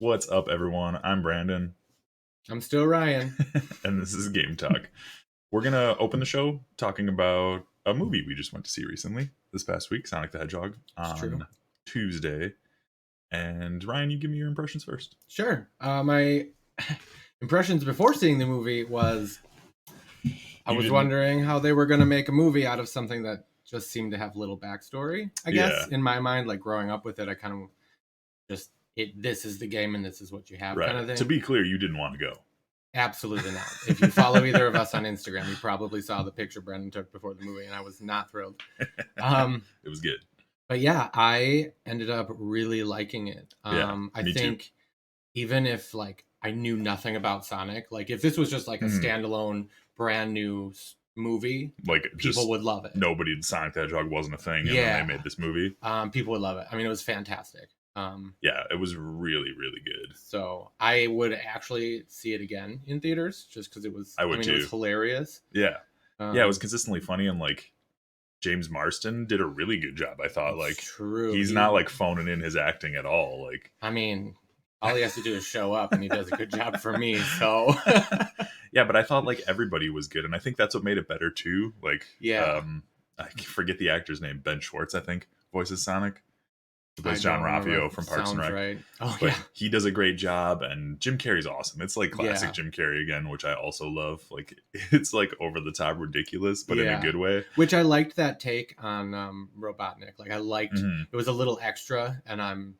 What's up, everyone? I'm Brandon, I'm still Ryan. and this is Game Talk. We're gonna open the show talking about a movie we just went to see recently, this past week, Sonic the Hedgehog, It's true. on Tuesday. And Ryan, you give me your impressions first. Sure. My impressions before seeing the movie was I was wondering how they were going to make a movie out of something that just seemed to have little backstory. I guess in my mind, like growing up with it, I kind of just this is the game and this is what you have kind of thing. To be clear, you didn't want to go. Absolutely not. If you follow either of us on Instagram, you probably saw the picture Brendan took before the movie, and I was not thrilled. It was good. But yeah, I ended up really liking it. I think too. Even if like I knew nothing about Sonic, like if this was just like a standalone brand new movie, like people would love it. Nobody Sonic the Hedgehog wasn't a thing, and then they made this movie. People would love it. I mean, it was fantastic. Yeah, it was really, really good. So I would actually see it again in theaters just because it was. It was hilarious. Yeah, it was consistently funny, and like James Marsden did a really good job. I thought, like, true. He's not like phoning in his acting at all. Like, I mean, all he has to do is show up, and he does a good job for me. So, yeah, but I thought like everybody was good, and I think that's what made it better too. Like, I forget the actor's name. Ben Schwartz, I think, voices Sonic. He plays John Raffio from Parks and Rec. Right. Oh, but he does a great job, and Jim Carrey's awesome. It's like classic Jim Carrey again, which I also love. Like, it's like over the top ridiculous, but in a good way. Which I liked that take on Robotnik. Like, I liked it was a little extra, and I'm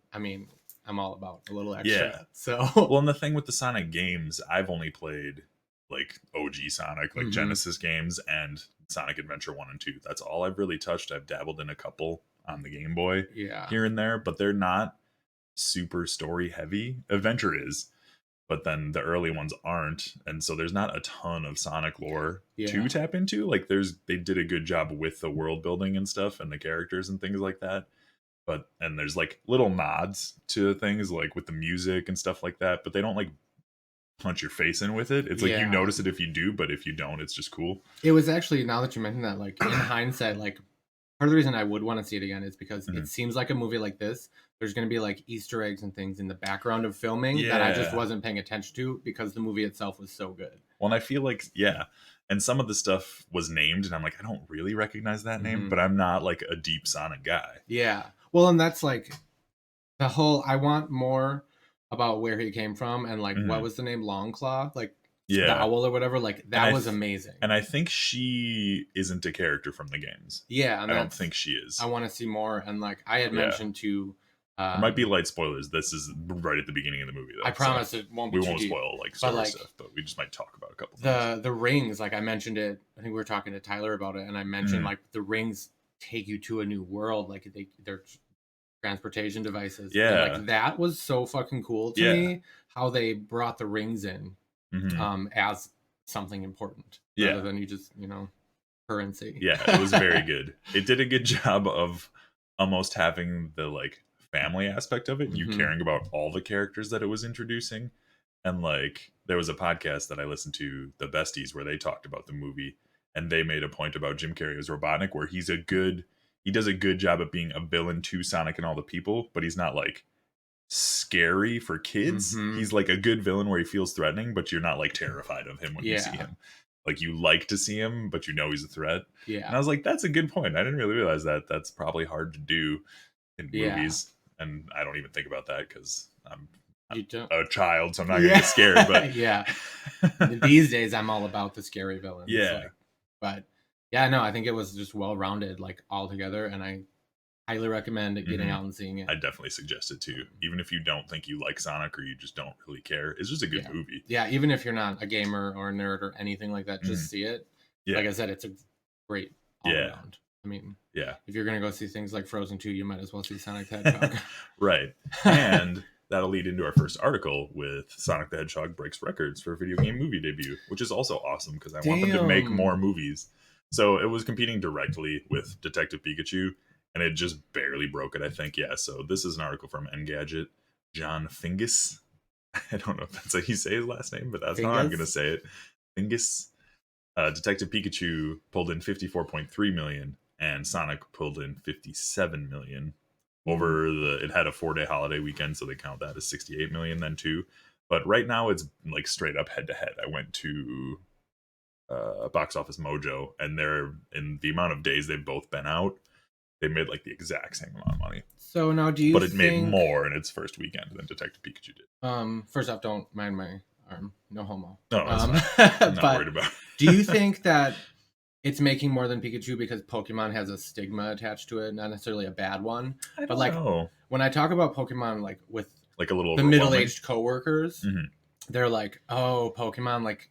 all about a little extra. Yeah. So well, and the thing with the Sonic games, I've only played like OG Sonic, like Genesis games, and Sonic Adventure 1 and 2. That's all I've really touched. I've dabbled in a couple on the Game Boy here and there, but they're not super story heavy. Adventure is, but then the early ones aren't, and so there's not a ton of Sonic lore to tap into. Like, they did a good job with the world building and stuff and the characters and things like that, and there's like little nods to things like with the music and stuff like that, but they don't like punch your face in with it. It's like you notice it if you do, but if you don't, it's just cool. It was actually, now that you mentioned that, like in hindsight, like part of the reason I would want to see it again is because it seems like a movie like this, there's going to be like Easter eggs and things in the background of filming that I just wasn't paying attention to because the movie itself was so good. Well, and I feel like, and some of the stuff was named, and I'm like, I don't really recognize that name, but I'm not like a deep Sonic guy. Yeah. Well, and that's like the whole, I want more about where he came from and like, what was the name? Longclaw? Like, the owl or whatever, like that was amazing. And I think she isn't a character from the games. Yeah, and I don't think she is. I want to see more. And like I had mentioned to, there might be light spoilers. This is right at the beginning of the movie, though. I promise it won't be. We won't spoil like story stuff, but we just might talk about a couple. The rings, like I mentioned it. I think we were talking to Tyler about it, and I mentioned like the rings take you to a new world. Like they're transportation devices. Yeah, and like that was so fucking cool to me. How they brought the rings in. As something important rather than you just currency. It was very good. It did a good job of almost having the like family aspect of it, you caring about all the characters that it was introducing. And like there was a podcast that I listened to, the Besties, where they talked about the movie, and they made a point about Jim Carrey as Robotnik, where he does a good job of being a villain to Sonic and all the people, but he's not like scary for kids. He's like a good villain where he feels threatening, but you're not like terrified of him when you see him. Like you like to see him, but you know he's a threat. And I was like, that's a good point. I didn't really realize that. That's probably hard to do in movies, and I don't even think about that because I'm a child, so I'm not gonna get scared. But these days I'm all about the scary villains. But I think it was just well rounded, like all together, and I highly recommend getting out and seeing it. I definitely suggest it too. Even if you don't think you like Sonic or you just don't really care, it's just a good movie. Yeah, even if you're not a gamer or a nerd or anything like that, just see it. Like I said, it's a great all around. I mean, if you're gonna go see things like Frozen 2, you might as well see Sonic the Hedgehog. Right. And that'll lead into our first article with Sonic the Hedgehog breaks records for a video game movie debut, which is also awesome because I want them to make more movies. So it was competing directly with Detective Pikachu, and it just barely broke it, I think. So this is an article from Engadget. John Fingus. I don't know if that's how you say his last name, but that's how I'm going to say it. Fingus. Detective Pikachu pulled in $54.3 million, and Sonic pulled in $57 million. over it had a 4-day holiday weekend, so they count that as 68 million then too. But right now it's like straight up head to head. I went to Box Office Mojo, and they're in the amount of days they've both been out, they made like the exact same amount of money. So now, do you? But it made more in its first weekend than Detective Pikachu did. First off, don't mind my arm. No homo. No, I'm not worried about it. Do you think that it's making more than Pikachu because Pokemon has a stigma attached to it, not necessarily a bad one? But like when I talk about Pokemon, like with like a little the middle-aged coworkers, mm-hmm. they're like, "Oh, Pokemon!" Like,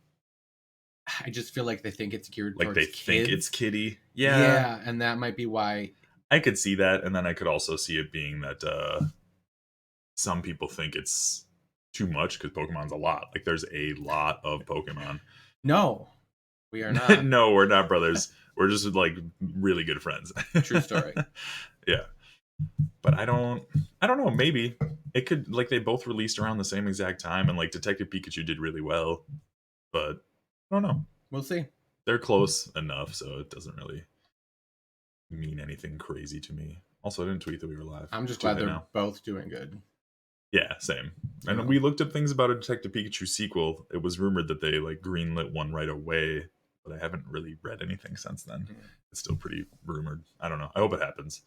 I just feel like they think it's geared towards kids. Think it's kiddie. Yeah, and that might be why. I could see that, and then I could also see it being that some people think it's too much because Pokemon's a lot. Like, there's a lot of Pokemon. No, we are not. No, we're not brothers. We're just like really good friends. True story. Yeah, but I don't know. Maybe it could, like, they both released around the same exact time, and like Detective Pikachu did really well, but I don't know. We'll see. They're close enough, so it doesn't really mean anything crazy to me. Also, I didn't tweet that we were live. I'm just glad they're both doing good. Yeah, same. And we looked up things about a Detective Pikachu sequel. It was rumored that they like greenlit one right away, but I haven't really read anything since then. It's still pretty rumored. I don't know. I hope it happens.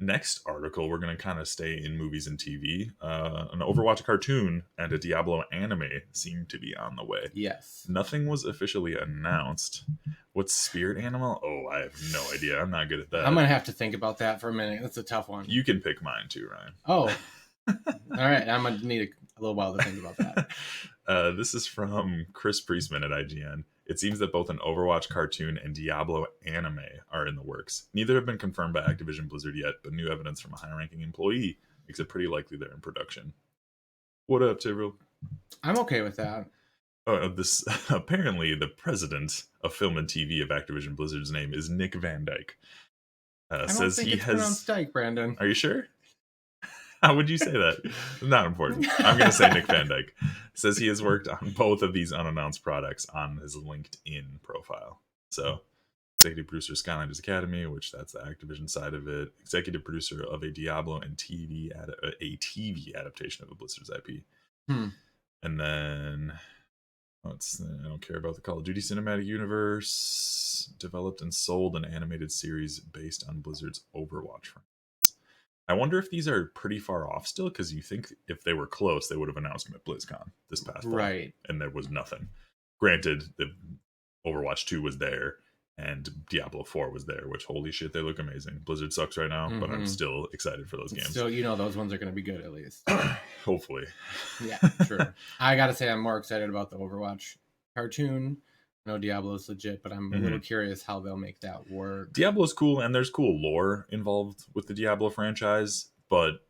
Next article, we're going to kind of stay in movies and TV. An Overwatch cartoon and a Diablo anime seem to be on the way. Yes. Nothing was officially announced. What's spirit animal? Oh, I have no idea. I'm not good at that. I'm going to have to think about that for a minute. That's a tough one. You can pick mine too, Ryan. Oh. All right. I'm going to need a little while to think about that. This is from Chris Priestman at IGN. It seems that both an Overwatch cartoon and Diablo anime are in the works. Neither have been confirmed by Activision Blizzard yet, but new evidence from a high-ranking employee makes it pretty likely they're in production. What up, Tyrell? I'm okay with that. Oh, this apparently the president of film and TV of Activision Blizzard's name is Nick Van Dyke. I don't says think he it's has pronounced Dyke, Brandon. Are you sure? How would you say that? Not important. I'm going to say Nick Van Dyke. Says he has worked on both of these unannounced products on his LinkedIn profile. So, executive producer of Skylanders Academy, which that's the Activision side of it. Executive producer of a Diablo and a TV adaptation of a Blizzard's IP. And then, I don't care about the Call of Duty Cinematic Universe. Developed and sold an animated series based on Blizzard's Overwatch franchise. I wonder if these are pretty far off still, because you think if they were close, they would have announced them at BlizzCon this past fall. Right. And there was nothing. Granted, the Overwatch 2 was there, and Diablo 4 was there, which, holy shit, they look amazing. Blizzard sucks right now, but I'm still excited for those games. So, those ones are going to be good, at least. Hopefully. Yeah, true. I got to say, I'm more excited about the Overwatch cartoon. I know Diablo's legit, but I'm a little curious how they'll make that work. Diablo's cool, and there's cool lore involved with the Diablo franchise, but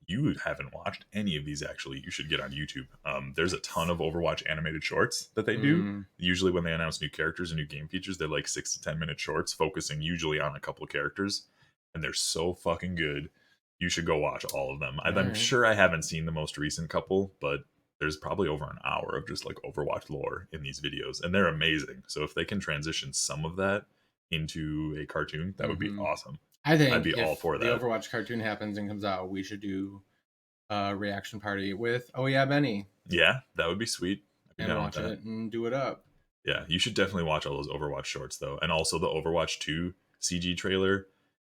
you haven't watched any of these, actually. You should get on YouTube. There's a ton of Overwatch animated shorts that they do. Usually when they announce new characters and new game features, they're like 6 to 10 minute shorts focusing usually on a couple characters, and they're so fucking good. You should go watch all of them. I'm sure I haven't seen the most recent couple, but there's probably over an hour of just like Overwatch lore in these videos, and they're amazing. So if they can transition some of that into a cartoon, that would be awesome. I think I'd be all for that. The Overwatch cartoon happens and comes out, we should do a reaction party with Benny. Yeah, that would be sweet. And watch it and do it up. Yeah, you should definitely watch all those Overwatch shorts though, and also the Overwatch 2 CG trailer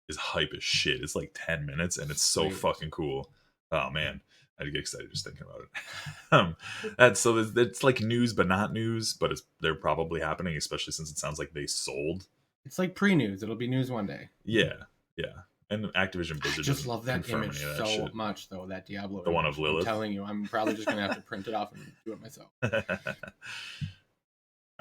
is hype as shit. It's like 10 minutes, and it's so fucking cool. Oh man. I get excited just thinking about it. So it's like news, but not news, but they're probably happening, especially since it sounds like they sold. It's like pre-news. It'll be news one day. Yeah. And Activision Blizzard. I just love that image so much, though. That Diablo. The one of Lilith. I'm telling you, I'm probably just gonna have to print it off and do it myself.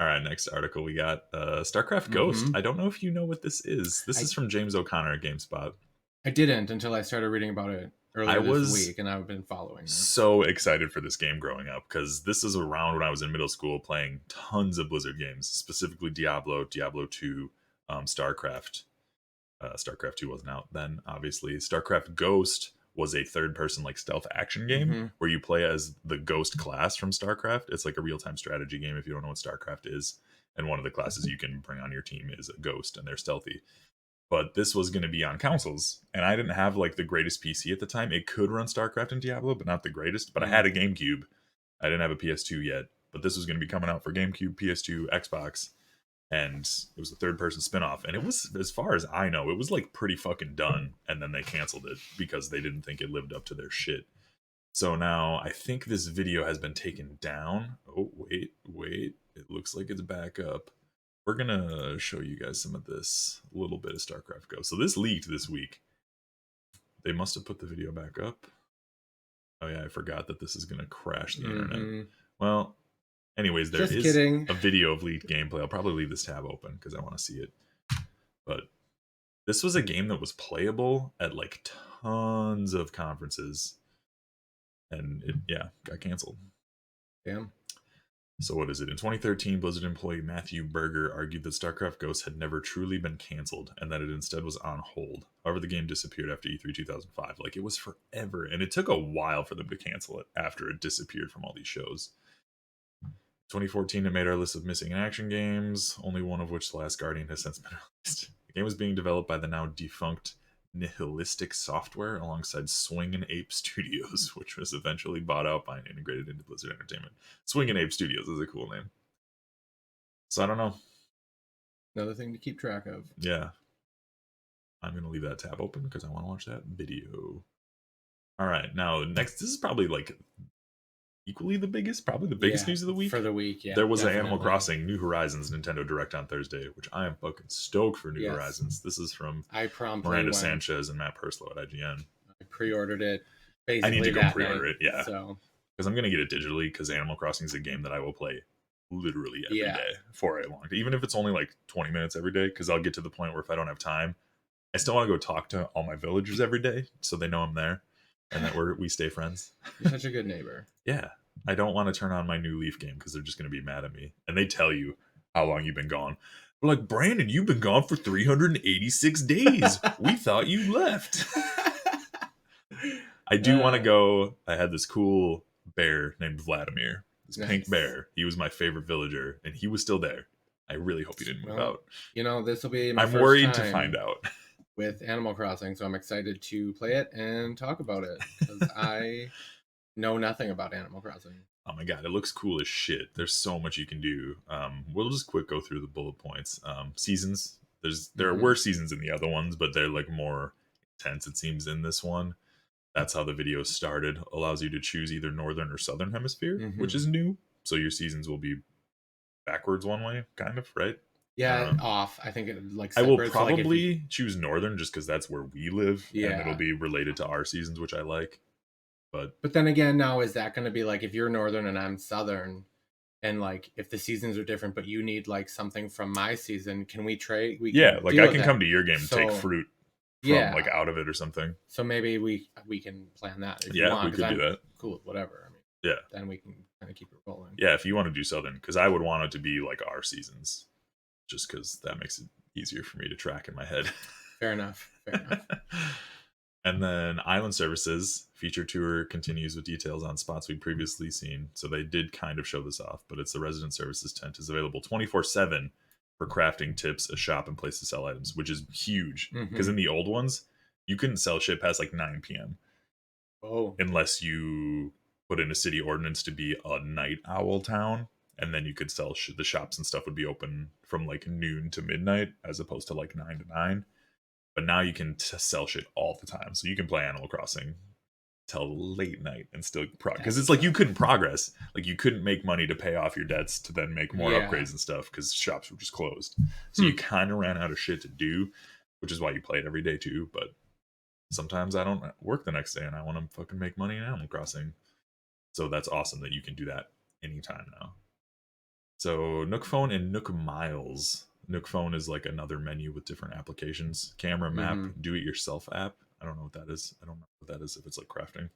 All right, next article we got StarCraft Ghost. I don't know if you know what this is. This is from James O'Connor at GameSpot. I didn't until I started reading about it earlier this week, and I've been following it. So excited for this game growing up, because this is around when I was in middle school playing tons of Blizzard games, specifically Diablo 2, StarCraft. StarCraft 2 wasn't out then, obviously. StarCraft Ghost was a third-person like stealth action game where you play as the Ghost class from StarCraft. It's like a real-time strategy game if you don't know what StarCraft is. And one of the classes you can bring on your team is a Ghost, and they're stealthy. but this was going to be on consoles, and I didn't have like the greatest PC at the time. It could run StarCraft and Diablo, but not the greatest. But I had a GameCube. I didn't have a PS2 yet, but this was going to be coming out for GameCube, PS2, Xbox, and it was a third-person spin-off. And it was, as far as I know, it was like pretty fucking done, and then they canceled it because they didn't think it lived up to their shit. So now I think this video has been taken down. Oh, wait. It looks like it's back up. We're going to show you guys some of this little bit of StarCraft Go. So this leaked this week. They must have put the video back up. Oh, yeah, I forgot that this is going to crash the internet. Well, anyways, there is a video of leaked gameplay. I'll probably leave this tab open because I want to see it. But this was a game that was playable at like tons of conferences. And it, got canceled. Damn. So what is it? In 2013, Blizzard employee Matthew Berger argued that StarCraft Ghost had never truly been canceled and that it instead was on hold. However, the game disappeared after E3 2005. Like, it was forever, and it took a while for them to cancel it after it disappeared from all these shows. 2014, it made our list of missing action games, only one of which, The Last Guardian, has since been released. The game was being developed by the now defunct Nihilistic Software alongside Swingin' Ape Studios, which was eventually bought out by and integrated into Blizzard Entertainment. Swingin' Ape Studios is a cool name. So I don't know. Another thing to keep track of. Yeah. I'm going to leave that tab open because I want to watch that video. All right. Now, next, this is probably like equally the biggest news of the week. For the week, yeah. There was an Animal Crossing New Horizons Nintendo Direct on Thursday, which I am fucking stoked for New Horizons. This is from Miranda Sanchez and Matt Purslow at IGN. I pre-ordered it. I need to go pre-order it, yeah. Because I'm going to get it digitally, because Animal Crossing is a game that I will play literally every day for a long time. Even if it's only like 20 minutes every day, because I'll get to the point where if I don't have time, I still want to go talk to all my villagers every day so they know I'm there and that we stay friends. You're such a good neighbor. Yeah. I don't want to turn on my new Leaf game because they're just going to be mad at me. And they tell you how long you've been gone. They're like, Brandon, you've been gone for 386 days. We thought you left. I do want to go. I had this cool bear named Vladimir. This pink bear. He was my favorite villager, and he was still there. I really hope he didn't move out. You know, this will be my I'm worried to find out. With Animal Crossing, so I'm excited to play it and talk about it. Because I know nothing about Animal Crossing. Oh my god, it looks cool as shit. There's so much you can do. We'll just quick go through the bullet points. Seasons. There are worse seasons in the other ones, but they're like more intense, it seems, in this one. That's how the video started. Allows you to choose either northern or southern hemisphere, which is new. So your seasons will be backwards one way, kind of, right? Yeah, off. I think it like I will probably choose northern just because that's where we live, and it'll be related to our seasons, which I like. But then again, now is that going to be like if you're northern and I'm southern, and like if the seasons are different, but you need like something from my season, can we trade? Like I can come to your game and take fruit from like out of it or something. So maybe we can plan that. If you want, we could do that. Cool, whatever. I mean, then we can kind of keep it rolling. Yeah, if you want to do southern, because I would want it to be like our seasons, just because that makes it easier for me to track in my head. Fair enough. And then Island Services feature tour continues with details on spots we'd previously seen. So they did kind of show this off, but it's the Resident Services tent is available 24/7 for crafting tips, a shop, and place to sell items, which is huge. Because in the old ones, you couldn't sell shit past like 9 p.m. Oh. Unless you put in a city ordinance to be a night owl town. And then you could sell the shops and stuff would be open from like noon to midnight as opposed to like 9 to 9. But now you can sell shit all the time. So you can play Animal Crossing till late night and still because it's like you couldn't progress. Like you couldn't make money to pay off your debts to then make more upgrades and stuff because shops were just closed. So you kind of ran out of shit to do, which is why you play it every day too. But sometimes I don't work the next day and I want to fucking make money in Animal Crossing. So that's awesome that you can do that anytime now. So Nook Phone and Nook Miles. Nook Phone is like another menu with different applications. Camera, map, do-it-yourself app. I don't know what that is. I don't know what that is if it's like crafting.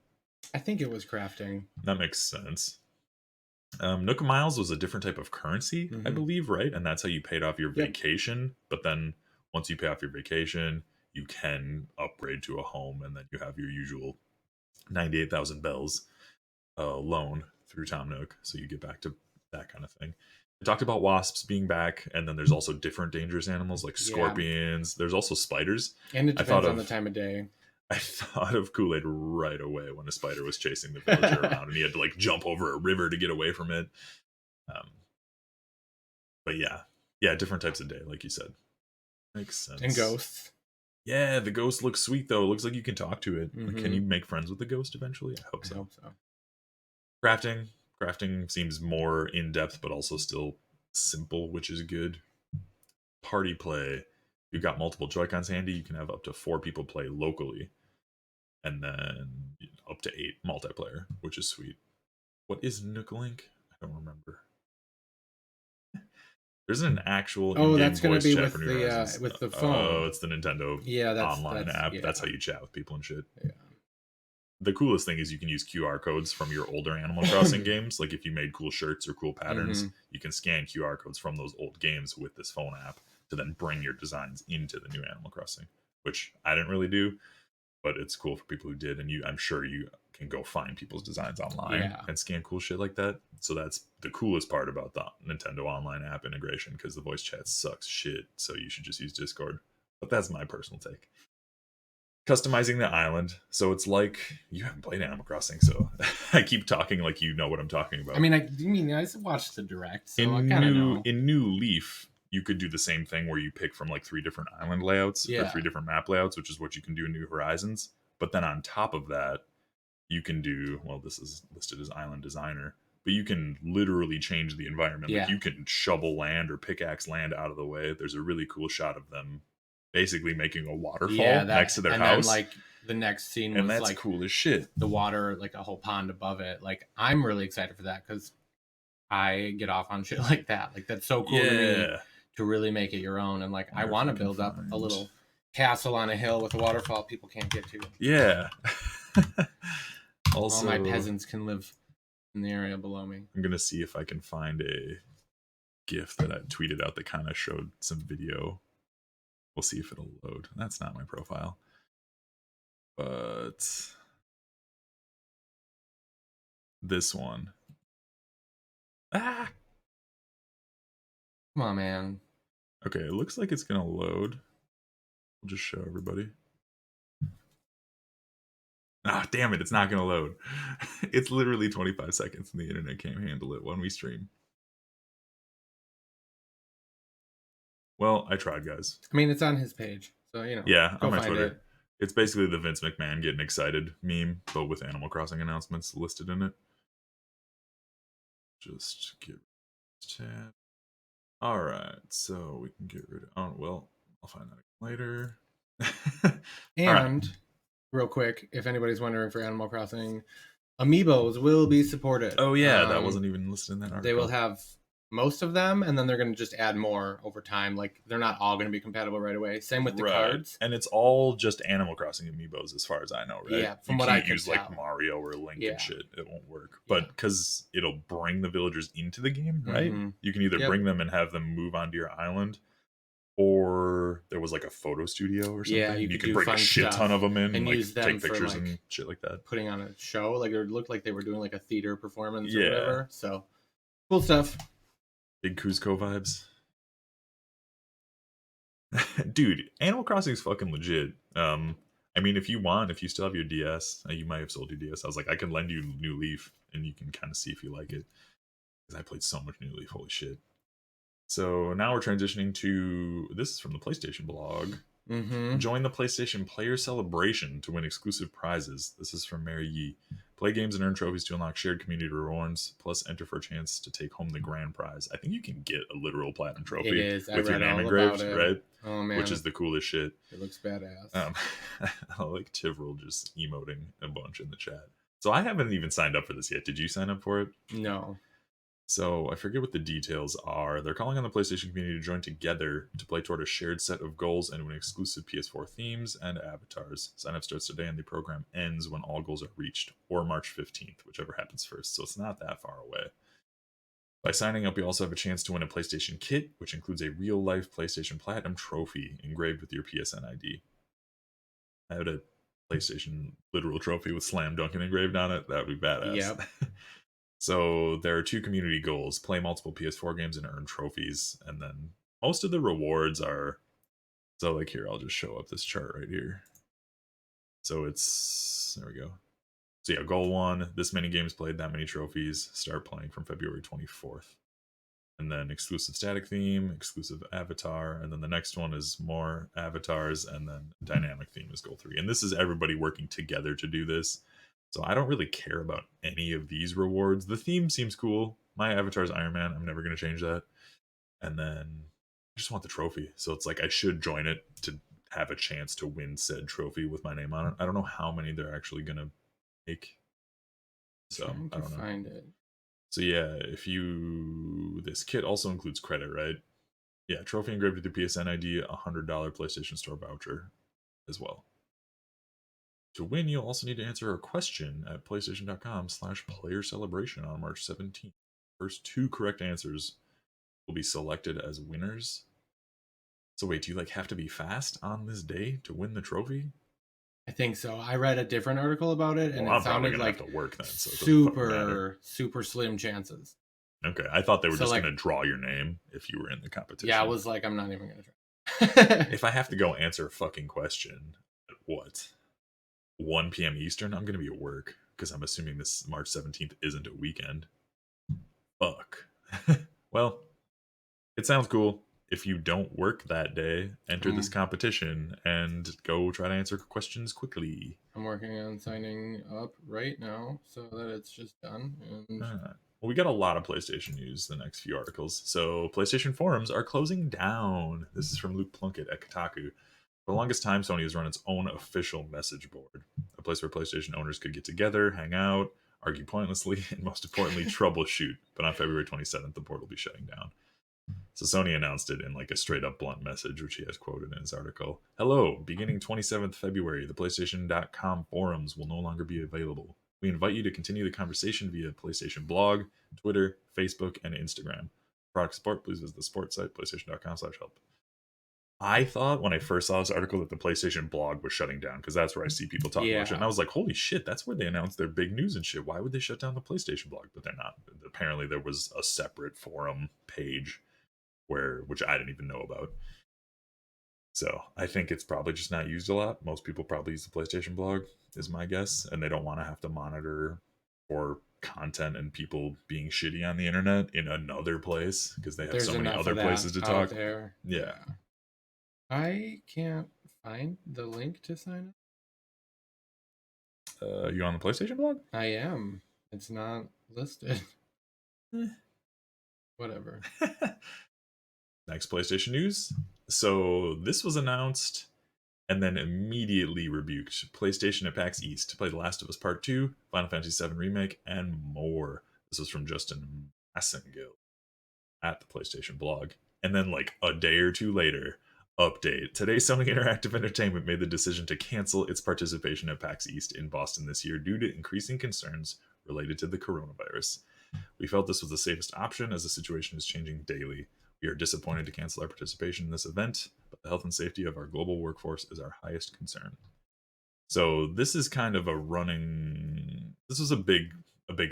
I think it was crafting. That makes sense. Nook Miles was a different type of currency, I believe, right? And that's how you paid off your vacation. But then once you pay off your vacation, you can upgrade to a home and then you have your usual 98,000 bells loan through Tom Nook. So you get back to that kind of thing. They talked about wasps being back, and then there's also different dangerous animals like scorpions. There's also spiders. And it depends on the time of day. I thought of Kool-Aid right away when a spider was chasing the villager around, and he had to like jump over a river to get away from it. But yeah, different types of day, like you said. Makes sense. And ghosts. Yeah, the ghost looks sweet though. It looks like you can talk to it. Can you make friends with the ghost eventually? I hope so. Crafting seems more in depth, but also still simple, which is good. Party play. You've got multiple Joy-Cons handy. You can have up to 4 people play locally, and then up to 8 multiplayer, which is sweet. What is Nook Link? I don't remember. There's an actual that's going to be with the phone. Oh, it's the Nintendo online app. That's how you chat with people and shit. Yeah. The coolest thing is you can use QR codes from your older Animal Crossing games. Like if you made cool shirts or cool patterns, you can scan QR codes from those old games with this phone app to then bring your designs into the new Animal Crossing, which I didn't really do, but it's cool for people who did. And I'm sure you can go find people's designs online and scan cool shit like that. So that's the coolest part about the Nintendo Online app integration, because the voice chat sucks shit. So you should just use Discord. But that's my personal take. Customizing the island. So it's like, you haven't played Animal Crossing, so I keep talking like you know what I'm talking about. I mean, I watched the direct, so I kind of know. In New Leaf, you could do the same thing where you pick from like 3 different island layouts or 3 different map layouts, which is what you can do in New Horizons. But then on top of that, you can do, well, this is listed as Island Designer, but you can literally change the environment. Like you can shovel land or pickaxe land out of the way. There's a really cool shot of them basically making a waterfall next to their house. Then, like, the next scene and was that's like cool as shit. The water, like a whole pond above it. Like, I'm really excited for that because I get off on shit like that. Like, that's so cool to me to really make it your own. And like, I want to build up a little castle on a hill with a waterfall people can't get to. Yeah. Also, all my peasants can live in the area below me. I'm gonna see if I can find a GIF that I tweeted out that kind of showed some video. We'll see if it'll load. That's not my profile. But this one. Ah! Come on, man. Okay, it looks like it's gonna load. We'll just show everybody. Ah, damn it, it's not gonna load. It's literally 25 seconds and the internet can't handle it when we stream. Well, I tried, guys. I mean, it's on his page, so you know. Yeah, on my Twitter. It's basically the Vince McMahon getting excited meme, but with Animal Crossing announcements listed in it. Just get tab. Alright, so we can get rid of... Oh, well, I'll find that later. And, real quick, if anybody's wondering for Animal Crossing, Amiibos will be supported. Oh, yeah, that wasn't even listed in that article. They will have most of them, and then they're going to just add more over time. Like, they're not all going to be compatible right away. Same with the cards. And it's all just Animal Crossing Amiibos, as far as I know, right? Yeah, from what I can use tell. like Mario or Link and shit. It won't work. But because it'll bring the villagers into the game, right? You can either bring them and have them move onto your island, or there was like a photo studio or something. Yeah, you could bring a shit ton of them in and like use them take pictures for, like, and shit like that. Putting on a show. Like, it looked like they were doing like a theater performance or whatever. So, cool stuff. Big Cuzco vibes. Dude, Animal Crossing is fucking legit. I mean, if you still have your DS, you might have sold your DS. I was like, I can lend you New Leaf, and you can kind of see if you like it. Because I played so much New Leaf, holy shit. So now we're transitioning to, this is from the PlayStation blog. Join the PlayStation Player Celebration to win exclusive prizes. This is from Mary Yee. Play games and earn trophies to unlock shared community rewards, plus enter for a chance to take home the grand prize. I think you can get a literal platinum trophy with your name engraved, right? Oh man, which is the coolest shit. It looks badass. I like Tivril just emoting a bunch in the chat. So I haven't even signed up for this yet. Did you sign up for it? No. So I forget what the details are. They're calling on the PlayStation community to join together to play toward a shared set of goals and win exclusive PS4 themes and avatars. Sign up starts today and the program ends when all goals are reached, or March 15th, whichever happens first. So it's not that far away. By signing up, you also have a chance to win a PlayStation kit, which includes a real-life PlayStation Platinum trophy engraved with your PSN ID. I had a PlayStation literal trophy with Slam Dunkin' engraved on it. That would be badass. Yep. So there are 2 community goals: play multiple PS4 games and earn trophies. And then most of the rewards are, so like here, I'll just show up this chart right here. So it's, there we go. So yeah, goal 1, this many games played, that many trophies. Start playing from February 24th. And then exclusive static theme, exclusive avatar, and then the next one is more avatars, and then dynamic theme is goal 3. And this is everybody working together to do this. So I don't really care about any of these rewards. The theme seems cool. My avatar is Iron Man. I'm never going to change that. And then I just want the trophy. So it's like I should join it to have a chance to win said trophy with my name on it. I don't know how many they're actually going to make. So I don't know. Find it. So yeah, if you, this kit also includes credit, right? Yeah, trophy engraved with your PSN ID, $100 PlayStation Store voucher as well. To win, you'll also need to answer a question at PlayStation.com/player celebration on March 17th. First 2 correct answers will be selected as winners. So wait, do you like have to be fast on this day to win the trophy? I think so. I read a different article about it, and it sounded like have to work then, so super slim chances. Okay, I thought they were just like, going to draw your name if you were in the competition. Yeah, I was like, I'm not even going to try. If I have to go answer a fucking question at what, 1 p.m. Eastern, I'm going to be at work because I'm assuming this March 17th isn't a weekend. Fuck. Well, it sounds cool. If you don't work that day, enter this competition and go try to answer questions quickly. I'm working on signing up right now so that it's just done. And well, we got a lot of PlayStation news the next few articles. So PlayStation forums are closing down. This is from Luke Plunkett at Kotaku. For the longest time, Sony has run its own official message board, a place where PlayStation owners could get together, hang out, argue pointlessly, and most importantly, troubleshoot. But on February 27th, the board will be shutting down. So Sony announced it in like a straight up blunt message, which he has quoted in his article. Hello, beginning 27th February, the PlayStation.com forums will no longer be available. We invite you to continue the conversation via PlayStation blog, Twitter, Facebook, and Instagram. For product support, please visit the support site, PlayStation.com/help. I thought when I first saw this article that the PlayStation blog was shutting down, because that's where I see people talking about shit. And I was like, holy shit, that's where they announced their big news and shit. Why would they shut down the PlayStation blog? But they're not. Apparently there was a separate forum page which I didn't even know about. So I think it's probably just not used a lot. Most people probably use the PlayStation blog, is my guess, and they don't want to have to monitor for content and people being shitty on the internet in another place because they have so many other places to talk. There. Yeah. I can't find the link to sign up. You on the PlayStation blog? I am. It's not listed. Whatever. Next PlayStation news. So this was announced and then immediately rebuked. PlayStation at PAX East to play The Last of Us Part 2, Final Fantasy VII Remake, and more. This was from Justin Massengill at the PlayStation blog. And then like a day or two later, update. Today, Sony Interactive Entertainment made the decision to cancel its participation at PAX East in Boston this year due to increasing concerns related to the coronavirus. We felt this was the safest option as the situation is changing daily. We are disappointed to cancel our participation in this event, but the health and safety of our global workforce is our highest concern. So this is kind of this was a big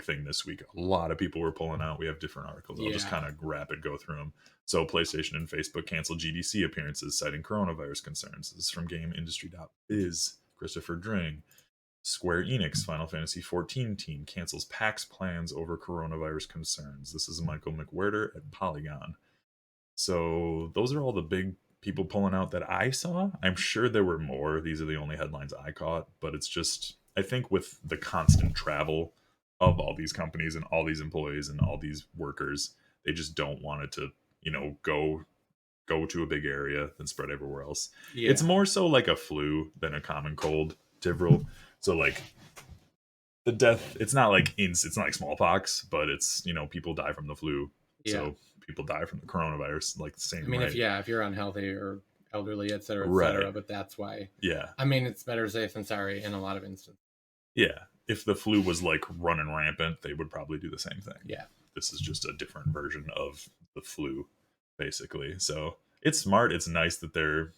thing this week. A lot of people were pulling out. We have different articles. I'll just kind of rapid go through them. So PlayStation and Facebook canceled GDC appearances citing coronavirus concerns. This is from GameIndustry.biz. Christopher Dring. Square Enix Final Fantasy XIV team cancels PAX plans over coronavirus concerns. This is Michael McWherter at Polygon. So those are all the big people pulling out that I saw. I'm sure there were more. These are the only headlines I caught, but it's just, I think with the constant travel of all these companies and all these employees and all these workers, they just don't want it to, go to a big area and spread everywhere else. Yeah. It's more so like a flu than a common cold, Tivral. So like the death, it's not like smallpox, but it's, people die from the flu. Yeah. So people die from the coronavirus, like the same. I mean, way. if you're unhealthy or elderly, et cetera, but that's why. Yeah. I mean, it's better safe than sorry in a lot of instances. Yeah. If the flu was like running rampant, they would probably do the same thing. Yeah. This is just a different version of the flu, basically. So it's smart. It's nice that they're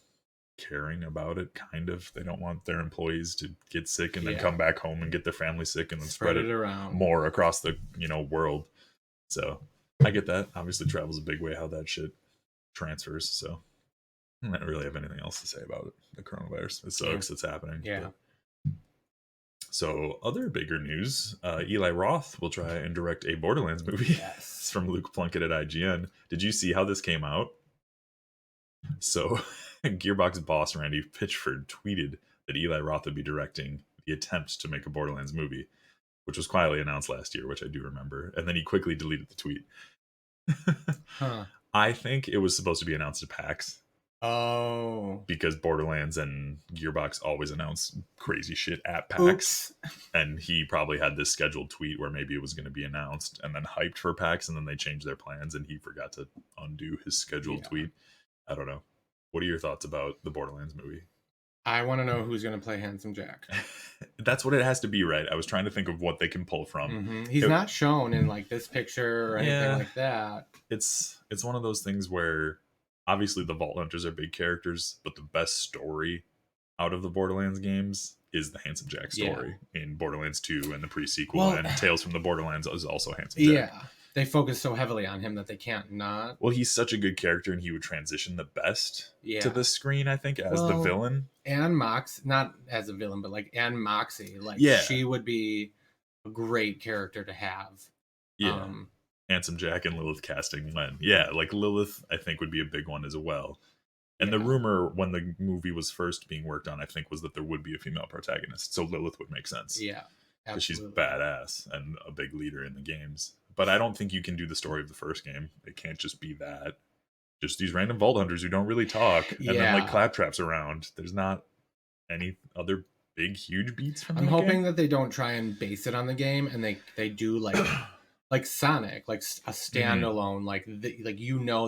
caring about it, kind of. They don't want their employees to get sick and then come back home and get their family sick and then spread it around more across the world. So I get that. Obviously, travel's a big way how that shit transfers. So I don't really have anything else to say about it. The coronavirus. It sucks. It's happening. Yeah. So other bigger news, Eli Roth will try and direct a Borderlands movie. Yes. It's from Luke Plunkett at IGN. Did you see how this came out? So Gearbox boss Randy Pitchford tweeted that Eli Roth would be directing the attempt to make a Borderlands movie, which was quietly announced last year, which I do remember. And then he quickly deleted the tweet. I think it was supposed to be announced at PAX. Oh. Because Borderlands and Gearbox always announce crazy shit at PAX. Oops. And he probably had this scheduled tweet where maybe it was going to be announced and then hyped for PAX, and then they changed their plans and he forgot to undo his scheduled tweet. I don't know. What are your thoughts about the Borderlands movie? I want to know who's going to play Handsome Jack. That's what it has to be, right? I was trying to think of what they can pull from. Mm-hmm. He's not shown in like this picture or anything like that. It's one of those things where obviously the Vault Hunters are big characters, but the best story out of the Borderlands games is the Handsome Jack story in Borderlands 2 and the pre-sequel, and Tales from the Borderlands is also Handsome Jack. Yeah. They focus so heavily on him that they can't not. Well, he's such a good character, and he would transition the best to the screen, I think, as the villain. And Mox, not as a villain, but like, and Moxie, like she would be a great character to have. Yeah. Handsome Jack and Lilith casting when. Yeah, like Lilith, I think, would be a big one as well. And the rumor when the movie was first being worked on, I think, was that there would be a female protagonist. So Lilith would make sense. Yeah. Because she's badass and a big leader in the games. But I don't think you can do the story of the first game. It can't just be that. Just these random Vault Hunters who don't really talk. And then like Claptrap's around. There's not any other big, huge beats from I'm hoping that they don't try and base it on the game. And they do like like Sonic. Like a standalone. Like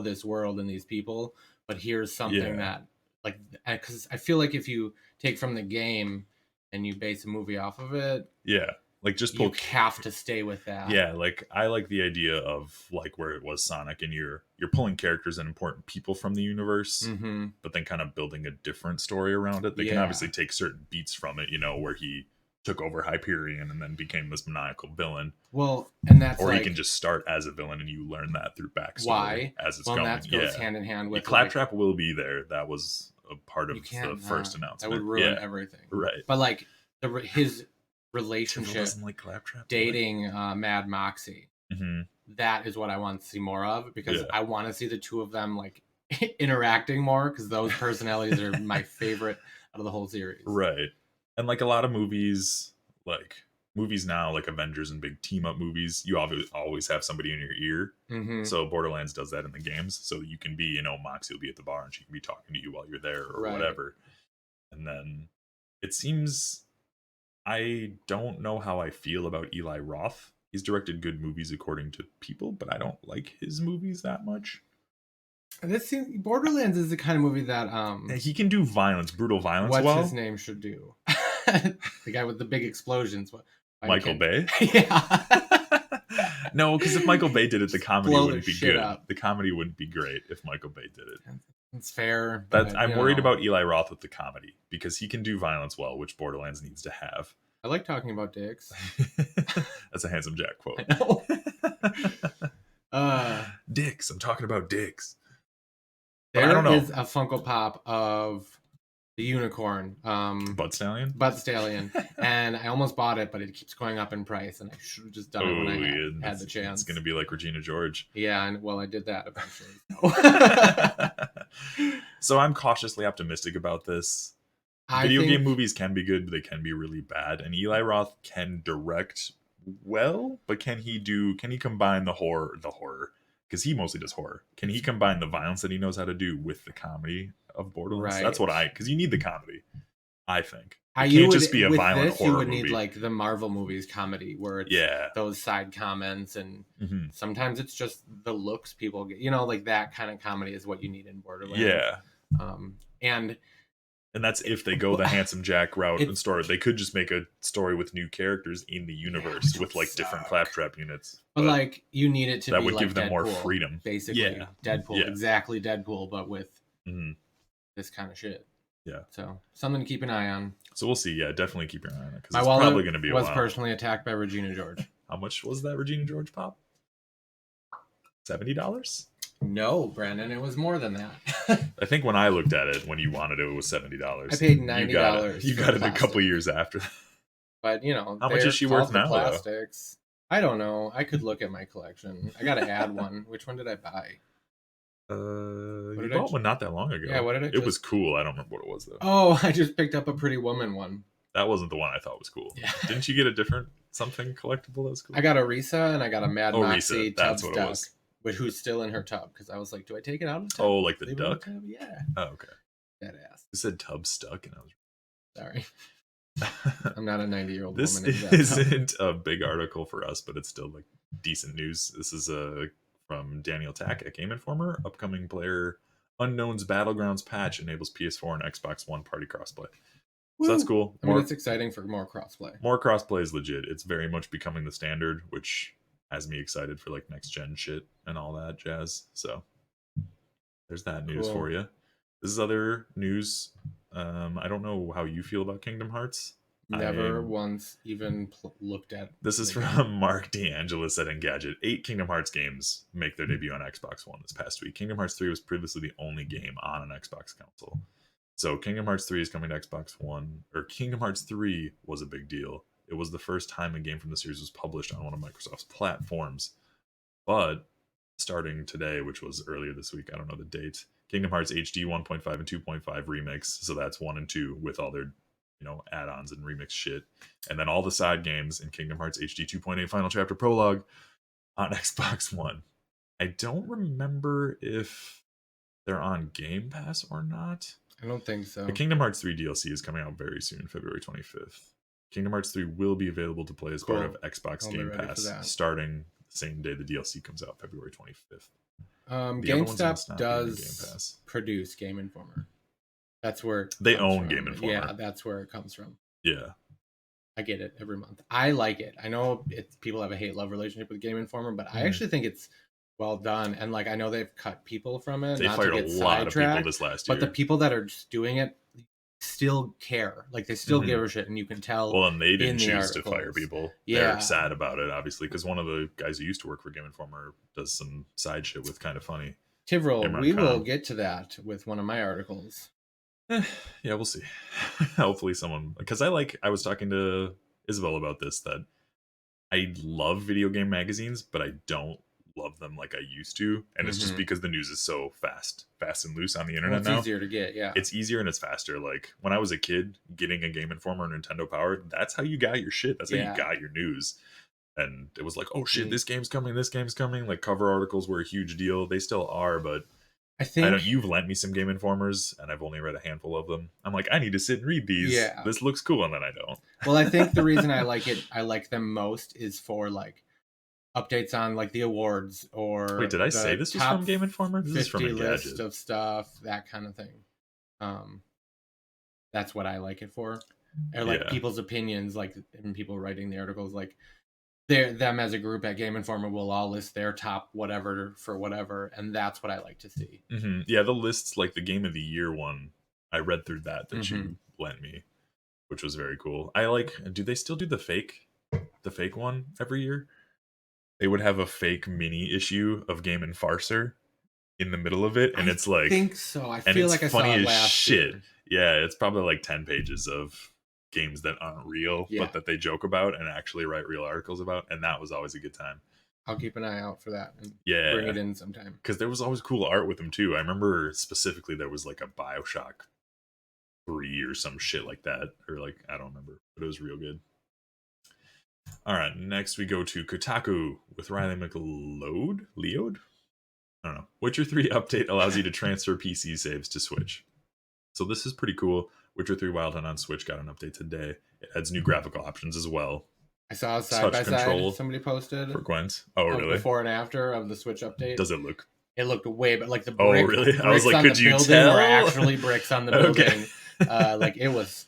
this world and these people. But here's something that like... Because I feel like if you take from the game and you base a movie off of it... Yeah. Like just you have to stay with that. Yeah, like I like the idea of like where it was Sonic and you're pulling characters and important people from the universe, but then kind of building a different story around it. They can obviously take certain beats from it, where he took over Hyperion and then became this maniacal villain. Well, and that's or he can just start as a villain and you learn that through backstory as it's going. That goes hand in hand with Claptrap will be there. That was a part of the first announcement. That would ruin everything, right? But like his relationship like Claptrap dating Mad Moxie, that is what I want to see more of, because I want to see the two of them like interacting more, because those personalities are my favorite out of the whole series, right? And like a lot of movies now, like Avengers and big team up movies, you always have somebody in your ear. So Borderlands does that in the games, so you can be Moxie will be at the bar and she can be talking to you while you're there or whatever. And then it seems, I don't know how I feel about Eli Roth. He's directed good movies according to people, but I don't like his movies that much. Borderlands is the kind of movie that he can do brutal violence. What's his name should do? The guy with the big explosions. Michael Bay? Yeah. No, because if Michael Bay did it, the comedy wouldn't be good. The comedy wouldn't be great if Michael Bay did it. It's fair. I'm worried about Eli Roth with the comedy, because he can do violence well, which Borderlands needs to have. I like talking about dicks. That's a Handsome Jack quote. I know. Dicks. I'm talking about dicks. There is a Funko Pop of the unicorn. Butt Stallion? Butt Stallion. And I almost bought it, but it keeps going up in price, and I should have just done it when I had the chance. It's going to be like Regina George. Yeah, and I did that eventually. So I'm cautiously optimistic about this. Video game movies can be good, but they can be really bad. And Eli Roth can direct well, but can he combine the horror? Because he mostly does horror. Can he combine the violence that he knows how to do with the comedy of Borderlands? Right. That's because you need the comedy, I think. It can't just be a violent horror you would movie. Need like the Marvel movies comedy, where it's those side comments, and sometimes it's just the looks people get. Like that kind of comedy is what you need in Borderlands. Yeah. And that's if they go the Handsome Jack route and story. They could just make a story with new characters in the universe with like different Claptrap units. But like you need it to that be would like give them Deadpool, more freedom. Basically, Deadpool, exactly Deadpool, but with this kind of shit. Yeah. So something to keep an eye on. So we'll see. Yeah, definitely keep your eye on it, because My it's wallet probably going to be a was while. personally attacked by Regina George. How much was that Regina George pop? $70? No, Brandon, it was more than that. I think when I looked at it, when you wanted it, it was $70. I paid $90. You got it a couple years after. But you know, how much is she worth now? Plastics. Though? I don't know. I could look at my collection. I got to add one. Which one did I buy? You bought one not that long ago. Yeah, what did I? It was cool. I don't remember what it was though. Oh, I just picked up a Pretty Woman one. That wasn't the one I thought was cool. Yeah. Didn't you get a different something collectible that was cool? I got a Risa and I got a Mad Moxie Risa. That's what it was. But who's still in her tub? Because I was like, do I take it out of the tub? Oh, like the duck? Yeah. Oh, okay. That ass. You said tub stuck, and I was sorry. I'm not a 90-year-old this woman. This isn't a big article for us, but it's still like decent news. This is from Daniel Tack at Game Informer. Upcoming Player Unknown's Battlegrounds patch enables PS4 and Xbox One party crossplay. So that's cool. I mean, it's exciting for more crossplay. More crossplay is legit. It's very much becoming the standard, which has me excited for like next gen shit and all that jazz. So there's that news for you. This is other news. I don't know how you feel about Kingdom Hearts. Never once even looked at. This is from Mark DeAngelis at Engadget. 8 Kingdom Hearts games make their debut on Xbox One this past week. Kingdom Hearts 3 was previously the only game on an Xbox console. So Kingdom Hearts 3 is coming to Xbox One, or Kingdom Hearts 3 was a big deal. It was the first time a game from the series was published on one of Microsoft's platforms. But starting today, which was earlier this week, I don't know the date, Kingdom Hearts HD 1.5 and 2.5 remix. So that's 1 and 2 with all their add-ons and remix shit. And then all the side games in Kingdom Hearts HD 2.8 Final Chapter Prologue on Xbox One. I don't remember if they're on Game Pass or not. I don't think so. The Kingdom Hearts 3 DLC is coming out very soon, February 25th. Kingdom Hearts 3 will be available to play as part of Xbox Game Pass starting the same day the DLC comes out, February 25th. GameStop does produce Game Informer. That's where they own Game Informer. Yeah, that's where it comes from. Yeah. I get it every month. I like it. I know people have a hate-love relationship with Game Informer, but I actually think it's well done. And like I know they've cut people from it. They fired a lot of people this last year. But the people that are just doing it still care. Like they still give a shit, and you can tell. Well, and they didn't choose to fire people. Yeah. They're sad about it, obviously, because one of the guys who used to work for Game Informer does some side shit with Kind of Funny. Tivril, we will get to that with one of my articles. Yeah, we'll see. Hopefully someone, because I was talking to Isabel about this, that I love video game magazines, but I don't love them like I used to, and it's just because the news is so fast and loose on the internet now. It's easier to get. Yeah, it's easier and it's faster. Like when I was a kid, getting a Game Informer or Nintendo Power, that's how you got your shit. That's how you got your news. And it was like, oh shit, this game's coming. Like cover articles were a huge deal. They still are, but I think you've lent me some Game Informers, and I've only read a handful of them. I'm like, I need to sit and read these. Yeah, this looks cool, and then I don't. Well, I think the reason I like them most is for like updates on like the awards or. Wait, did I say this was from Game Informer? This is from a list of stuff, that kind of thing. That's what I like it for. Or like people's opinions, like and people writing the articles, like. Them as a group at Game Informer will all list their top whatever for whatever, and that's what I like to see. Yeah, the lists, like the Game of the Year one, I read through that you lent me, which was very cool. I like. Do they still do the fake one every year? They would have a fake mini issue of Game and Farcer in the middle of it, and it's like I think so. I feel like I saw it last year. Yeah, it's probably like 10 pages of games that aren't real, but that they joke about and actually write real articles about, and that was always a good time. I'll keep an eye out for that and bring it in sometime, because there was always cool art with them too. I remember specifically there was like a BioShock 3 or some shit like that, or like I don't remember, but it was real good. All right, next we go to Kotaku with Riley McLeod. I don't know. Witcher 3 update allows you to transfer PC saves to Switch. So this is pretty cool. Witcher 3 Wild Hunt on Switch got an update today. It adds new graphical options as well. I saw a side-by-side somebody posted for Gwent. Oh, really? Before and after of the Switch update. Does it look? It looked way, but like the brick, oh, really? I was like, could you tell? Were actually bricks on the building. Like it was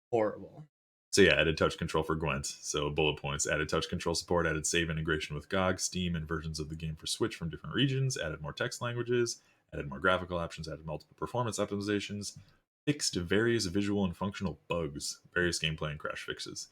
horrible. So yeah, added touch control for Gwent. So bullet points: added touch control support, added save integration with GOG, Steam, and versions of the game for Switch from different regions. Added more text languages. Added more graphical options. Added multiple performance optimizations. fixed various visual and functional bugs, various gameplay and crash fixes.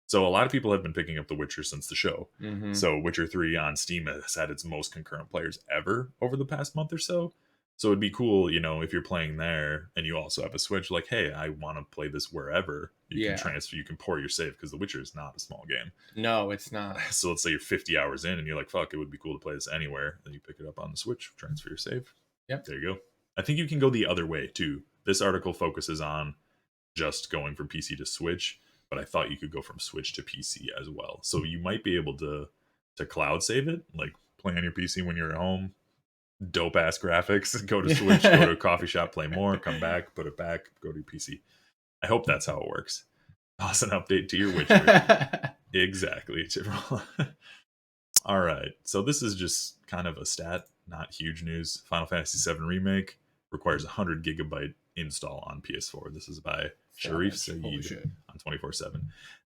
So a lot of people have been picking up The Witcher since the show. Mm-hmm. So Witcher 3 on Steam has had its most concurrent players ever over the past month or so. So it'd be cool, if you're playing there and you also have a Switch, like, hey, I want to play this wherever. You can transfer, you can port your save, because The Witcher is not a small game. No, it's not. So let's say you're 50 hours in and you're like, fuck, it would be cool to play this anywhere. Then you pick it up on the Switch, transfer your save. Yep. There you go. I think you can go the other way too. This article focuses on just going from PC to Switch, but I thought you could go from Switch to PC as well. So you might be able to cloud save it, like play on your PC when you're at home. Dope ass graphics. Go to Switch, go to a coffee shop, play more, come back, put it back, go to your PC. I hope that's how it works. Toss an update to your Witcher. Exactly. All right. So this is just kind of a stat, not huge news. Final Fantasy VII Remake requires 100 gigabyte install on PS4. This is by Sharif Saeed on 24/7.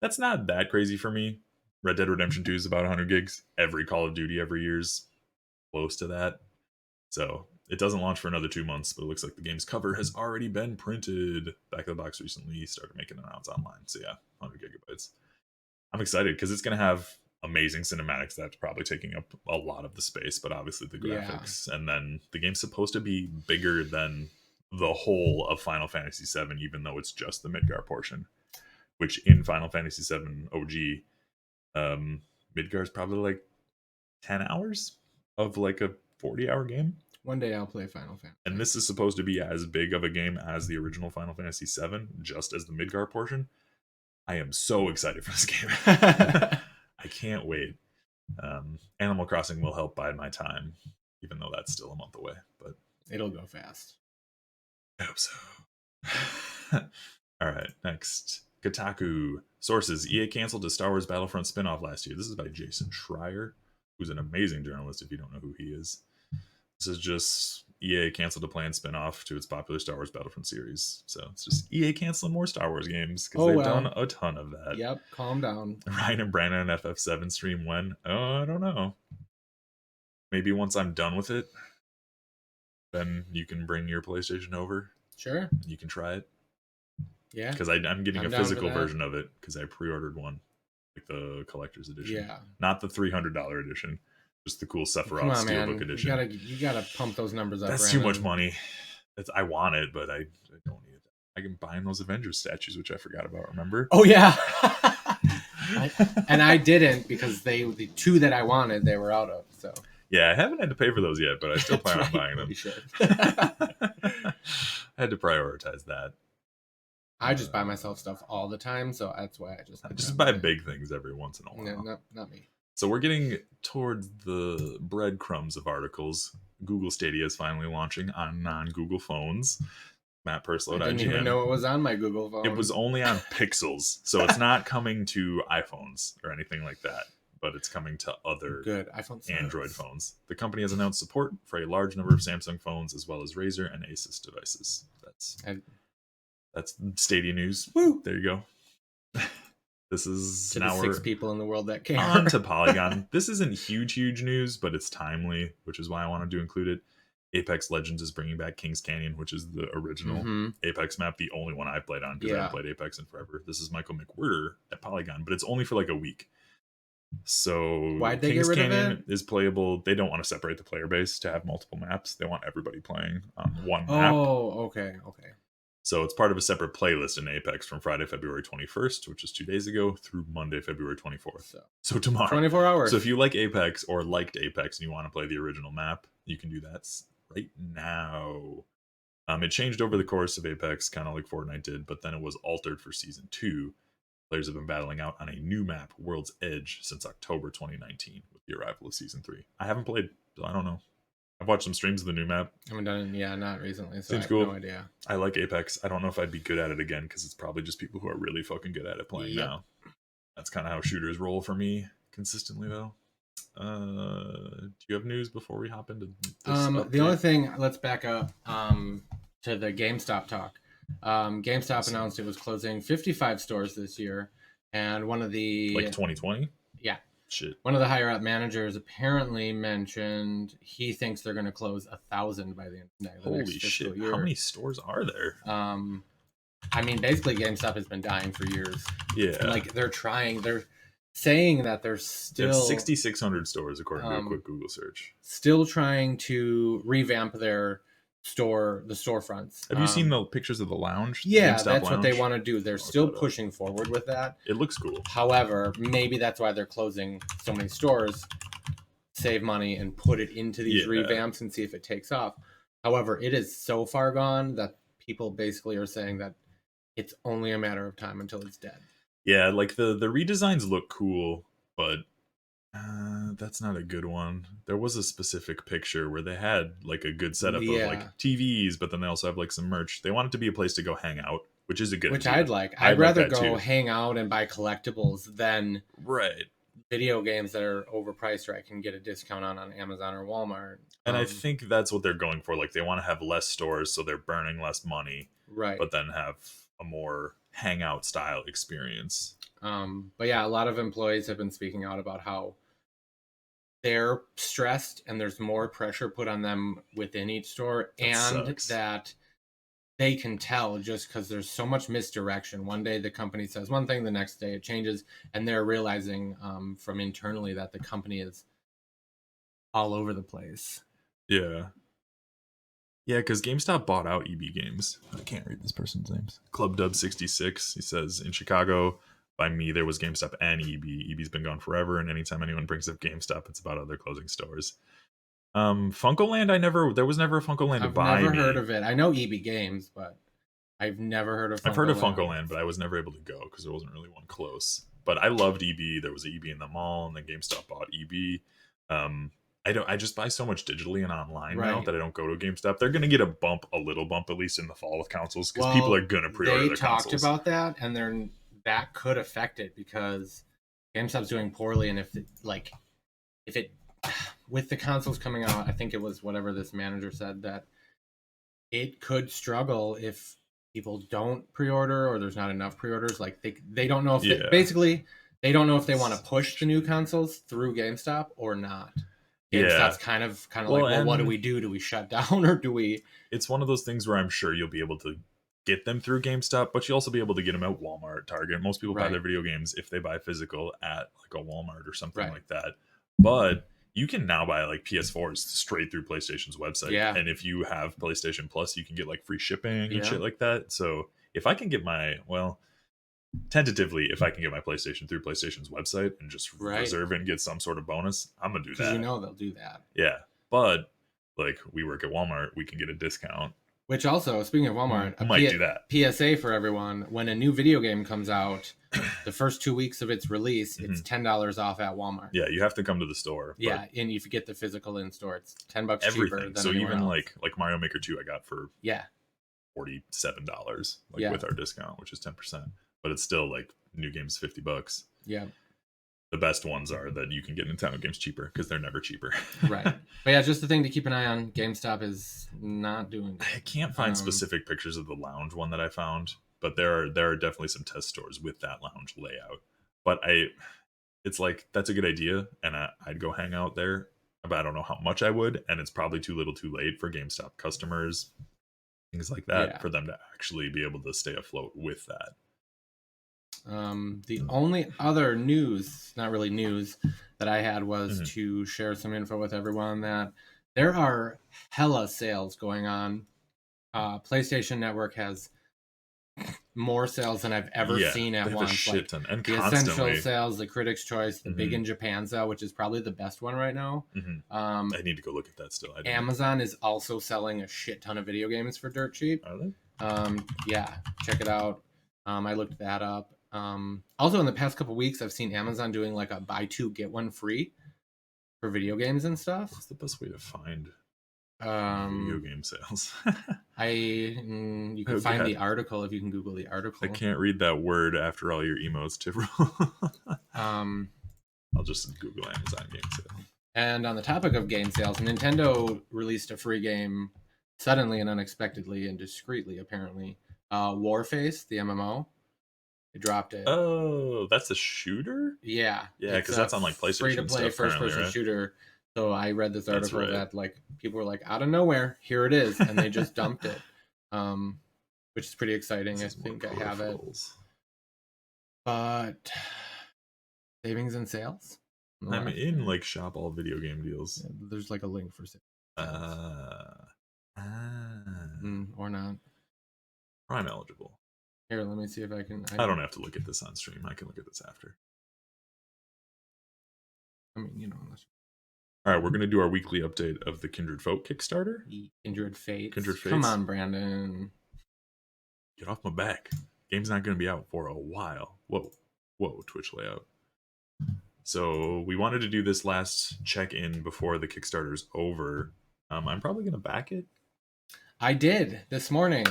That's not that crazy for me. Red Dead Redemption 2 is about 100 gigs. Every Call of Duty every year's close to that. So it doesn't launch for another 2 months, but it looks like the game's cover has already been printed. Back of the Box recently started making an announce online. So yeah, 100 gigabytes. I'm excited because it's going to have amazing cinematics that's probably taking up a lot of the space, but obviously the graphics. Yeah. And then the game's supposed to be bigger than the whole of Final Fantasy VII, even though it's just the Midgar portion, which in Final Fantasy VII OG, Midgar is probably like 10 hours of like a 40-hour game. One day I'll play Final Fantasy. And this is supposed to be as big of a game as the original Final Fantasy VII, just as the Midgar portion. I am so excited for this game. I can't wait. Animal Crossing will help bide my time, even though that's still a month away. But it'll go fast. I hope so. All right, next. Kotaku. Sources. EA canceled a Star Wars Battlefront spinoff last year. This is by Jason Schreier, who's an amazing journalist if you don't know who he is. This is just EA canceled a planned spinoff to its popular Star Wars Battlefront series. So it's just EA canceling more Star Wars games because they've done a ton of that. Yep, calm down. Ryan and Brandon and FF7 stream when? Oh, I don't know. Maybe once I'm done with it, then you can bring your PlayStation over. Sure. You can try it. Yeah. Because I'm getting a physical version of it because I pre-ordered one, like the collector's edition. Yeah. Not the $300 edition. Just the cool Sephiroth Steelbook edition. You gotta pump those numbers up. That's Brandon. Too much money. I want it, but I don't need it. I can buy those Avengers statues, which I forgot about. Remember? Oh yeah. And I didn't because the two that I wanted they were out of. So yeah, I haven't had to pay for those yet, but I still plan on buying them. You should. I had to prioritize that. I just buy myself stuff all the time, so that's why I just buy big things every once in a while. No, not me. So we're getting towards the breadcrumbs of articles. Google Stadia is finally launching on non-Google phones. Matt Perslow. I didn't even know it was on my Google phone. It was only on Pixels, so it's not coming to iPhones or anything like that, but it's coming to other Android phones. The company has announced support for a large number of Samsung phones as well as Razer and Asus devices. That's Stadia news. Woo! There you go. This is to now the 6 people in the world that care. On to Polygon. This isn't huge news, but it's timely, which is why I wanted to include it. Apex Legends is bringing back Kings Canyon, which is the original Apex map, the only one I've played on because I haven't played Apex in forever. This is Michael McWhirter at Polygon, but it's only for like a week. So why'd they Kings get rid Canyon of it? Is playable. They don't want to separate the player base to have multiple maps. They want everybody playing on one map. Oh, okay. So it's part of a separate playlist in Apex from Friday, February 21st, which is 2 days ago, through Monday, February 24th. So tomorrow. 24 hours. So if you like Apex or liked Apex and you want to play the original map, you can do that right now. It changed over the course of Apex, kind of like Fortnite did, but then it was altered for Season 2. Players have been battling out on a new map, World's Edge, since October 2019 with the arrival of Season 3. I haven't played, so I don't know. I've watched some streams of the new map. I haven't done it, not recently, so Seems I have cool. no idea. I like Apex. I don't know if I'd be good at it again because it's probably just people who are really fucking good at it playing now. That's kind of how shooters roll for me consistently, though. Do you have news before we hop into this the only thing, let's back up to the GameStop talk. GameStop announced it was closing 55 stores this year, and one of the... Like 2020? Yeah. Shit. One of the higher up managers apparently mentioned he thinks they're going to close 1,000 by the end of the Holy next shit! year. How many stores are there? I mean, basically, GameStop has been dying for years. Yeah. And, like, they're saying that they're They still have 6,600 stores according to a quick Google search. Still trying to revamp their the storefronts. Have you seen the pictures of the lounge? Yeah, GameStop that's lounge? what they want to do. They're still pushing forward with that. It looks cool. However, maybe that's why they're closing so many stores, save money, and put it into these revamps and see if it takes off. However, it is so far gone that people basically are saying that it's only a matter of time until it's dead. Yeah, like the redesigns look cool, but that's not a good one. There was a specific picture where they had like a good setup of like TVs, but then they also have like some merch. They want it to be a place to go hang out, which is a good idea. I'd like. I'd rather go hang out and buy collectibles than video games that are overpriced or I can get a discount on Amazon or Walmart. And I think that's what they're going for. Like they want to have less stores so they're burning less money. Right. But then have a more hangout style experience. But yeah, a lot of employees have been speaking out about how they're stressed and there's more pressure put on them within each store, that they can tell just because there's so much misdirection. One day the company says one thing, the next day it changes, and they're realizing from internally that the company is all over the place. Yeah. Yeah, because GameStop bought out EB Games. I can't read this person's names. Club Dub 66. He says, in Chicago, by me, there was GameStop and EB. EB's been gone forever, and anytime anyone brings up GameStop, it's about other closing stores. Funkoland, there was never a Funkoland to buy. I've never heard of it. I know EB Games, but I've never heard of Funkoland. I've heard of Funkoland, but I was never able to go because there wasn't really one close. But I loved EB. There was an EB in the mall, and then GameStop bought EB. I just buy so much digitally and online now that I don't go to GameStop. They're going to get a little bump at least in the fall with consoles because people are going to pre-order their consoles. They talked about that, and that could affect it because GameStop's doing poorly, and if it with the consoles coming out, I think it was whatever this manager said that it could struggle if people don't pre-order or there's not enough pre-orders. Like they don't know if they don't know if they want to push the new consoles through GameStop or not. GameStop's kind of like, well, what do we do? Do we shut down or do we? It's one of those things where I'm sure you'll be able to get them through GameStop, but you'll also be able to get them at Walmart, Target. Most people buy their video games if they buy physical at like a Walmart or something like that. But you can now buy like PS4s straight through PlayStation's website. Yeah. And if you have PlayStation Plus, you can get like free shipping and shit like that. So if I can get tentatively, if I can get my PlayStation through PlayStation's website and just reserve it and get some sort of bonus, I'm gonna do that. You know they'll do that. Yeah, but like we work at Walmart, we can get a discount. Which also, speaking of Walmart, I might do that. PSA for everyone: when a new video game comes out, the first 2 weeks of its release, it's $10 off at Walmart. Yeah, you have to come to the store. Yeah, and if you get the physical in store, it's $10 cheaper than so even else. like Mario Maker 2, I got for $47 with our discount, which is 10%. But it's still like new games $50. Yeah. The best ones are that you can get Nintendo games cheaper because they're never cheaper. Right. But yeah, just the thing to keep an eye on. GameStop is not doing good. I can't find specific pictures of the lounge one that I found, but there are definitely some test stores with that lounge layout. But it's like that's a good idea, and I'd go hang out there. But I don't know how much I would, and it's probably too little, too late for GameStop customers, things like that, for them to actually be able to stay afloat with that. The only other news, not really news, that I had was to share some info with everyone that there are hella sales going on. PlayStation Network has more sales than I've ever seen at once. A shit ton, and the constantly. Essential sales, the Critics' Choice, the Big in Japan sale, which is probably the best one right now. I need to go look at that still. Amazon is also selling a shit ton of video games for dirt cheap. Are they? Yeah, check it out. I looked that up. Also in the past couple weeks, I've seen Amazon doing like a buy two get one free for video games and stuff. What's the best way to find video game sales? You can find the article if you can Google the article. I can't read that word after all your emotes, Tivril. I'll just Google Amazon game sale. And on the topic of game sales, Nintendo released a free game suddenly and unexpectedly and discreetly, apparently. Warface, the MMO. They dropped it. Oh, that's a shooter? Yeah. Yeah, because that's on like PlayStation. Free-to-play first-person shooter. So I read this article that like people were like, out of nowhere, here it is, and they just dumped it. which is pretty exciting. I think I have it. But savings and sales? I'm in like shop all video game deals. Yeah, there's like a link for sales. Or not. Prime eligible. Here, let me see if I can. I don't have to look at this on stream. I can look at this after. I mean, you know. All right, we're gonna do our weekly update of the Kindred Folk Kickstarter. Kindred Fates. Kindred Fates. Come on, Brandon. Get off my back. Game's not gonna be out for a while. Whoa, Twitch layout. So we wanted to do this last check-in before the Kickstarter's over. I'm probably gonna back it. I did this morning.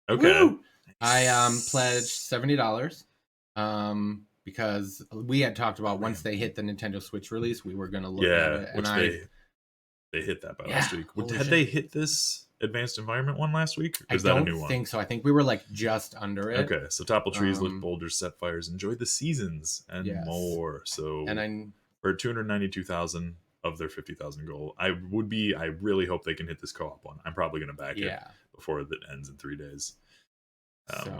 Okay. Woo! I pledged $70. Because we had talked about once they hit the Nintendo Switch release, we were going to look at it. And they hit that by last week. Had they hit this Advanced Environment one last week? Or is that a new one? I don't think so. I think we were like just under it. Okay, so topple trees, lift boulders, set fires, enjoy the seasons, and more. So for 292,000 of their 50,000 goal, I really hope they can hit this co-op one. I'm probably going to back it before it ends in 3 days.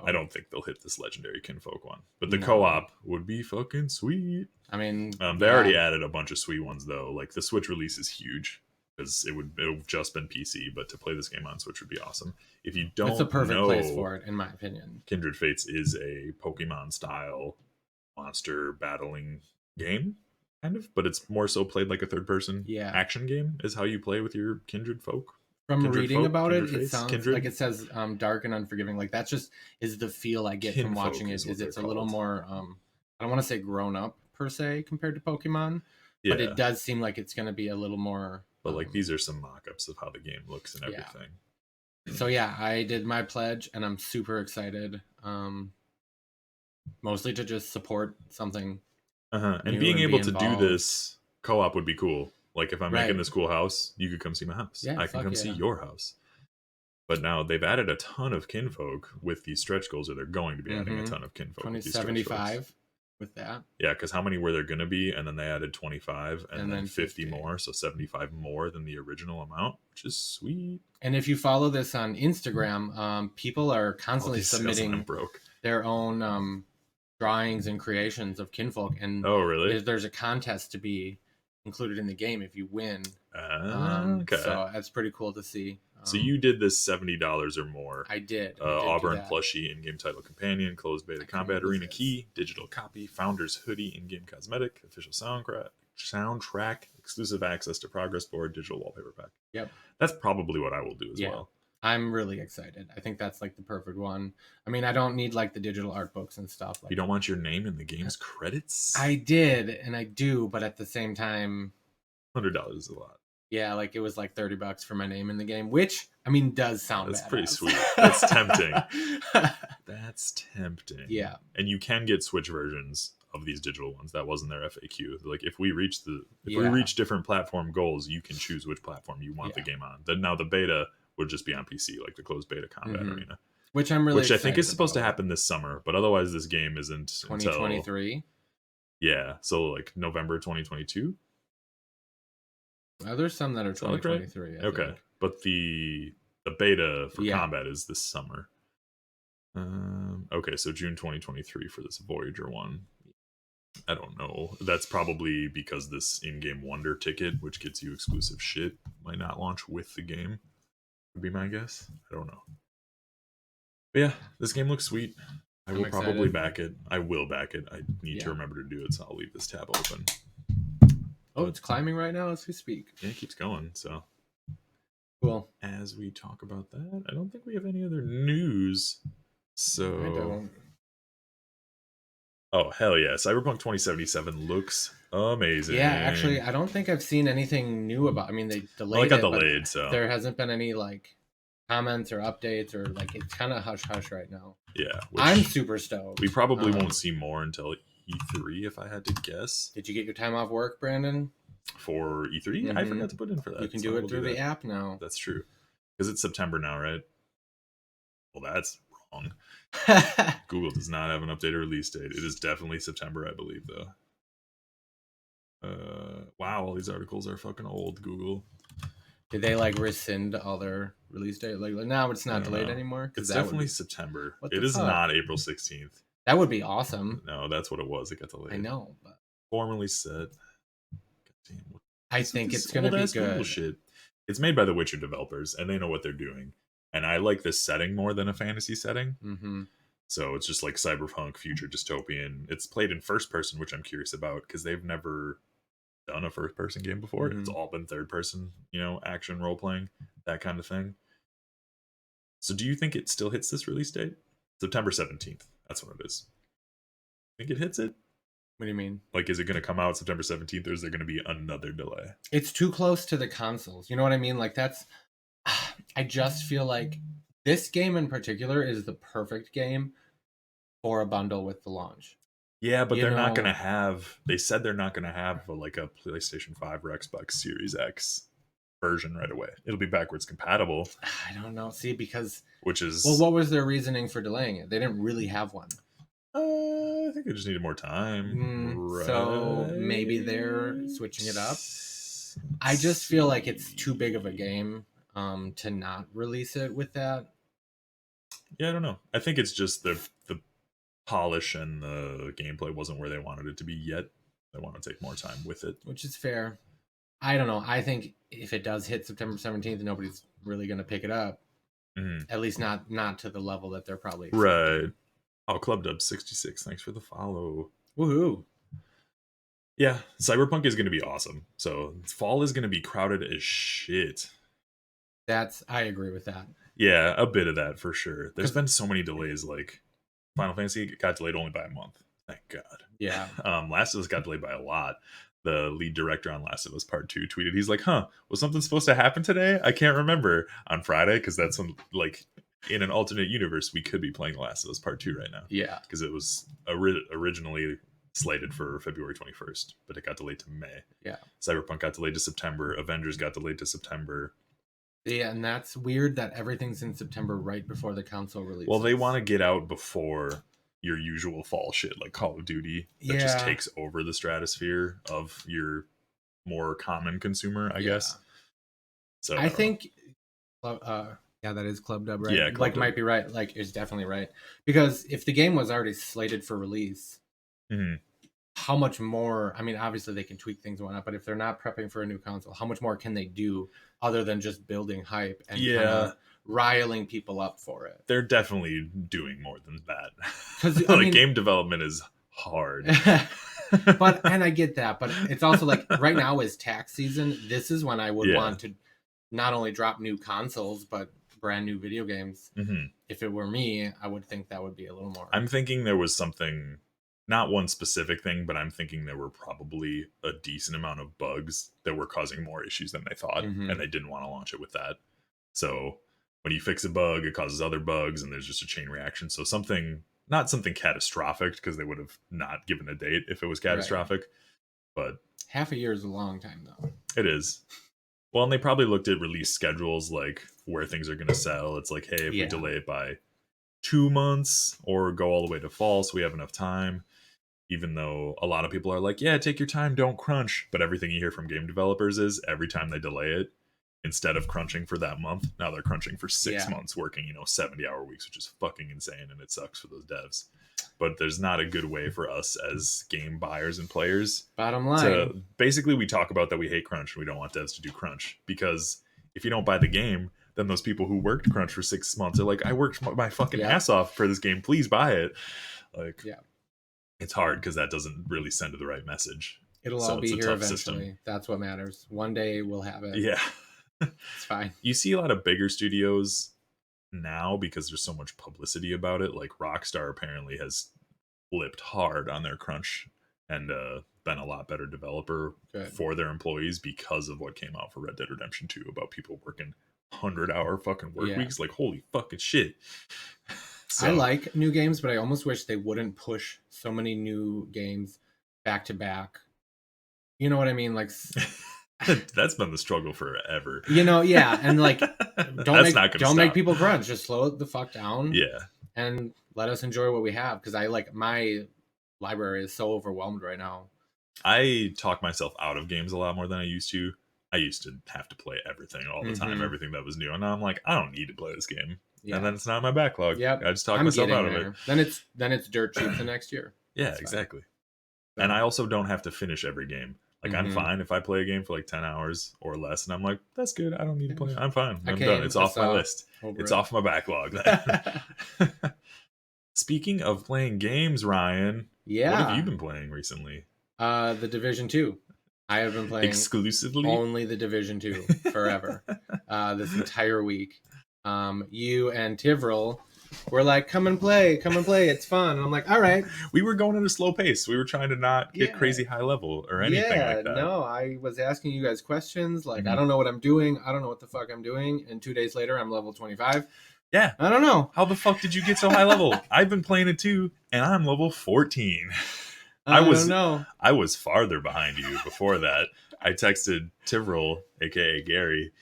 I don't think they'll hit this legendary Kinfolk one, but the co-op would be fucking sweet. I mean, they already added a bunch of sweet ones though. Like the Switch release is huge because it would just been PC, but to play this game on Switch would be awesome. If you don't, it's a perfect place for it, in my opinion. Kindred Fates is a Pokemon style monster battling game, kind of, but it's more so played like a third person action game. Is how you play with your Kindred Folk. From reading about it, it sounds like it says dark and unforgiving. Like that's just is the feel I get from watching it. Is it's a little more I don't want to say grown up per se compared to Pokemon, but it does seem like it's going to be a little more. But like these are some mock-ups of how the game looks and everything. So I did my pledge and I'm super excited. Mostly to just support something. And being able to do this co-op would be cool. Like, if I'm making this cool house, you could come see my house. Yeah, I can come see your house. But now they've added a ton of Kinfolk with these stretch goals, or they're going to be adding a ton of Kinfolk. 2075 with that. Yeah, because how many were there going to be? And then they added 25 and then 50 more. So 75 more than the original amount, which is sweet. And if you follow this on Instagram, people are constantly submitting their own drawings and creations of Kinfolk. And really? There's a contest to be included in the game if you win. Okay. So that's pretty cool to see. So you did this $70 or more. I did. Auburn plushie in-game title companion, closed beta combat arena key, digital copy, founder's hoodie, in-game cosmetic, official soundtrack, exclusive access to progress board, digital wallpaper pack. Yep. That's probably what I will do as well. I'm really excited. I think that's like the perfect one. I mean, I don't need like the digital art books and stuff. You don't want your name in the game's credits? I did, and I do, but at the same time, $100 is a lot. Yeah, like it was like $30 for my name in the game, which I mean does sound That's pretty sweet. That's tempting. That's tempting. Yeah, and you can get Switch versions of these digital ones. That wasn't their FAQ. Like if we reach we reach different platform goals, you can choose which platform you want the game on. Then now the beta would just be on PC, like the closed beta combat arena, which I think is supposed to happen this summer. But otherwise, this game isn't 2023. Yeah, so like November 2022. There's some that are 2023. Okay, but the beta for combat is this summer. Okay, so June 2023 for this Voyager one. I don't know. That's probably because this in-game Wonder ticket, which gets you exclusive shit, might not launch with the game. Would be my guess. I don't know. But yeah, this game looks sweet. I will probably back it. I will back it. I need to remember to do it, so I'll leave this tab open. Oh, it's climbing right now as we speak. Yeah, it keeps going, so. Cool. As we talk about that, I don't think we have any other news. So. I don't. Oh, hell yeah. Cyberpunk 2077 looks amazing. Yeah, actually, I don't think I've seen anything new about. I mean, they delayed it. It got delayed, so there hasn't been any like comments or updates or like it's kind of hush hush right now. Yeah, I'm super stoked. We probably won't see more until E3, if I had to guess. Did you get your time off work, Brandon? For E3? I forgot to put in for that. You can do it through the app now. That's true, because it's September now, right? Well, that's wrong. Google does not have an updated release date. It is definitely September, I believe, though. Wow, all these articles are fucking old, Google. Did they like rescind all their release date? Like now it's not delayed anymore. It's definitely September. It is not April 16th. That would be awesome. No, that's what it was. It got delayed. I know, but formally said. I think it's gonna be good. Shit. It's made by the Witcher developers, and they know what they're doing. And I like this setting more than a fantasy setting. Mm-hmm. So it's just like cyberpunk, future dystopian. It's played in first person, which I'm curious about because they've never done a first person game before. Mm-hmm. It's all been third person, action role playing, that kind of thing. So do you think it still hits this release date? September 17th. That's when it is. Think it hits it? What do you mean? Like, is it going to come out September 17th, or is there going to be another delay? It's too close to the consoles. You know what I mean? Like, that's... I just feel like this game in particular is the perfect game for a bundle with the launch. Yeah, but they're not going to have... They said they're not going to have, a PlayStation 5 or Xbox Series X version right away. It'll be backwards compatible. I don't know. See, because... Which is... Well, what was their reasoning for delaying it? They didn't really have one. I think they just needed more time. Right. So maybe they're switching it up. I just feel like it's too big of a game to not release it with that. Yeah, I don't know. I think it's just the polish and the gameplay wasn't where they wanted it to be yet. They want to take more time with it. Which is fair. I don't know. I think if it does hit September 17th, nobody's really going to pick it up. Mm-hmm. At least not to the level that they're probably expecting. Right. Oh, Club Dub 66. Thanks for the follow. Woohoo. Yeah, Cyberpunk is going to be awesome. So fall is going to be crowded as shit. I agree with that. Yeah, a bit of that for sure. There's been so many delays. Like Final Fantasy got delayed only by a month. Thank God. Yeah. Last of Us got delayed by a lot. The lead director on Last of Us Part 2 tweeted, he's like, was something supposed to happen today? I can't remember. On Friday, because that's when, in an alternate universe, we could be playing The Last of Us Part 2 right now. Yeah. Because it was originally slated for February 21st, but it got delayed to May. Yeah. Cyberpunk got delayed to September. Avengers got delayed to September. Yeah, and that's weird that everything's in September right before the console release. Well, they want to get out before your usual fall shit like Call of Duty that just takes over the stratosphere of your more common consumer, I guess. So I think that is Club Dub, right? Yeah, might be right. It's definitely right. Because if the game was already slated for release, how much more? I mean, obviously they can tweak things and whatnot, but if they're not prepping for a new console, how much more can they do other than just building hype and kind of riling people up for it? They're definitely doing more than that. Because game development is hard. And I get that, but it's also right now is tax season. This is when I would want to not only drop new consoles, but brand new video games. Mm-hmm. If it were me, I would think that would be a little more. I'm thinking there was something, not one specific thing, but I'm thinking there were probably a decent amount of bugs that were causing more issues than they thought, and they didn't want to launch it with that. So when you fix a bug, it causes other bugs, and there's just a chain reaction. So not something catastrophic, because they would have not given a date if it was catastrophic. Right. But half a year is a long time, though. It is. Well, and they probably looked at release schedules, where things are going to sell. It's like, hey, if we delay it by 2 months or go all the way to fall, so we have enough time. Even though a lot of people are like, yeah, take your time, don't crunch. But everything you hear from game developers is every time they delay it, instead of crunching for that month, now they're crunching for 6 months, working 70-hour weeks, which is fucking insane, and it sucks for those devs. But there's not a good way for us as game buyers and players. Bottom line, basically, we talk about that we hate crunch and we don't want devs to do crunch, because if you don't buy the game, then those people who worked crunch for 6 months are like, I worked my fucking ass off for this game, please buy it. It's hard because that doesn't really send the right message. It'll all be here eventually. System. That's what matters. One day we'll have it. Yeah. It's fine. You see a lot of bigger studios now because there's so much publicity about it. Like Rockstar apparently has flipped hard on their crunch and been a lot better developer for their employees because of what came out for Red Dead Redemption 2 about people working 100-hour fucking work weeks. Like, holy fucking shit. So, I like new games, but I almost wish they wouldn't push so many new games back to back. You know what I mean? That's been the struggle forever. And don't make people crunch. Just slow it the fuck down. Yeah. And let us enjoy what we have, because my library is so overwhelmed right now. I talk myself out of games a lot more than I used to. I used to have to play everything all the time, everything that was new, and now I'm like, I don't need to play this game. Yeah. And then it's not in my backlog. Yep. I just talk myself out of it. Then it's dirt cheap the next year. Yeah, exactly. So. And I also don't have to finish every game. Like I'm fine if I play a game for like 10 hours or less, and I'm like, that's good. I don't need to play. I'm fine. I'm done. It's off my list. It's off my backlog. Speaking of playing games, Ryan, what have you been playing recently? The Division 2. I have been playing exclusively only the Division 2 forever. This entire week. You and Tivril were like, come and play, it's fun. And I'm like, all right. We were going at a slow pace. We were trying to not get crazy high level or anything like that. No, I was asking you guys questions like, I don't know what I'm doing. I don't know what the fuck I'm doing. And 2 days later, I'm level 25. Yeah. I don't know. How the fuck did you get so high level? I've been playing it too, and I'm level 14. I don't know. I was farther behind you before that. I texted Tivril, aka Gary,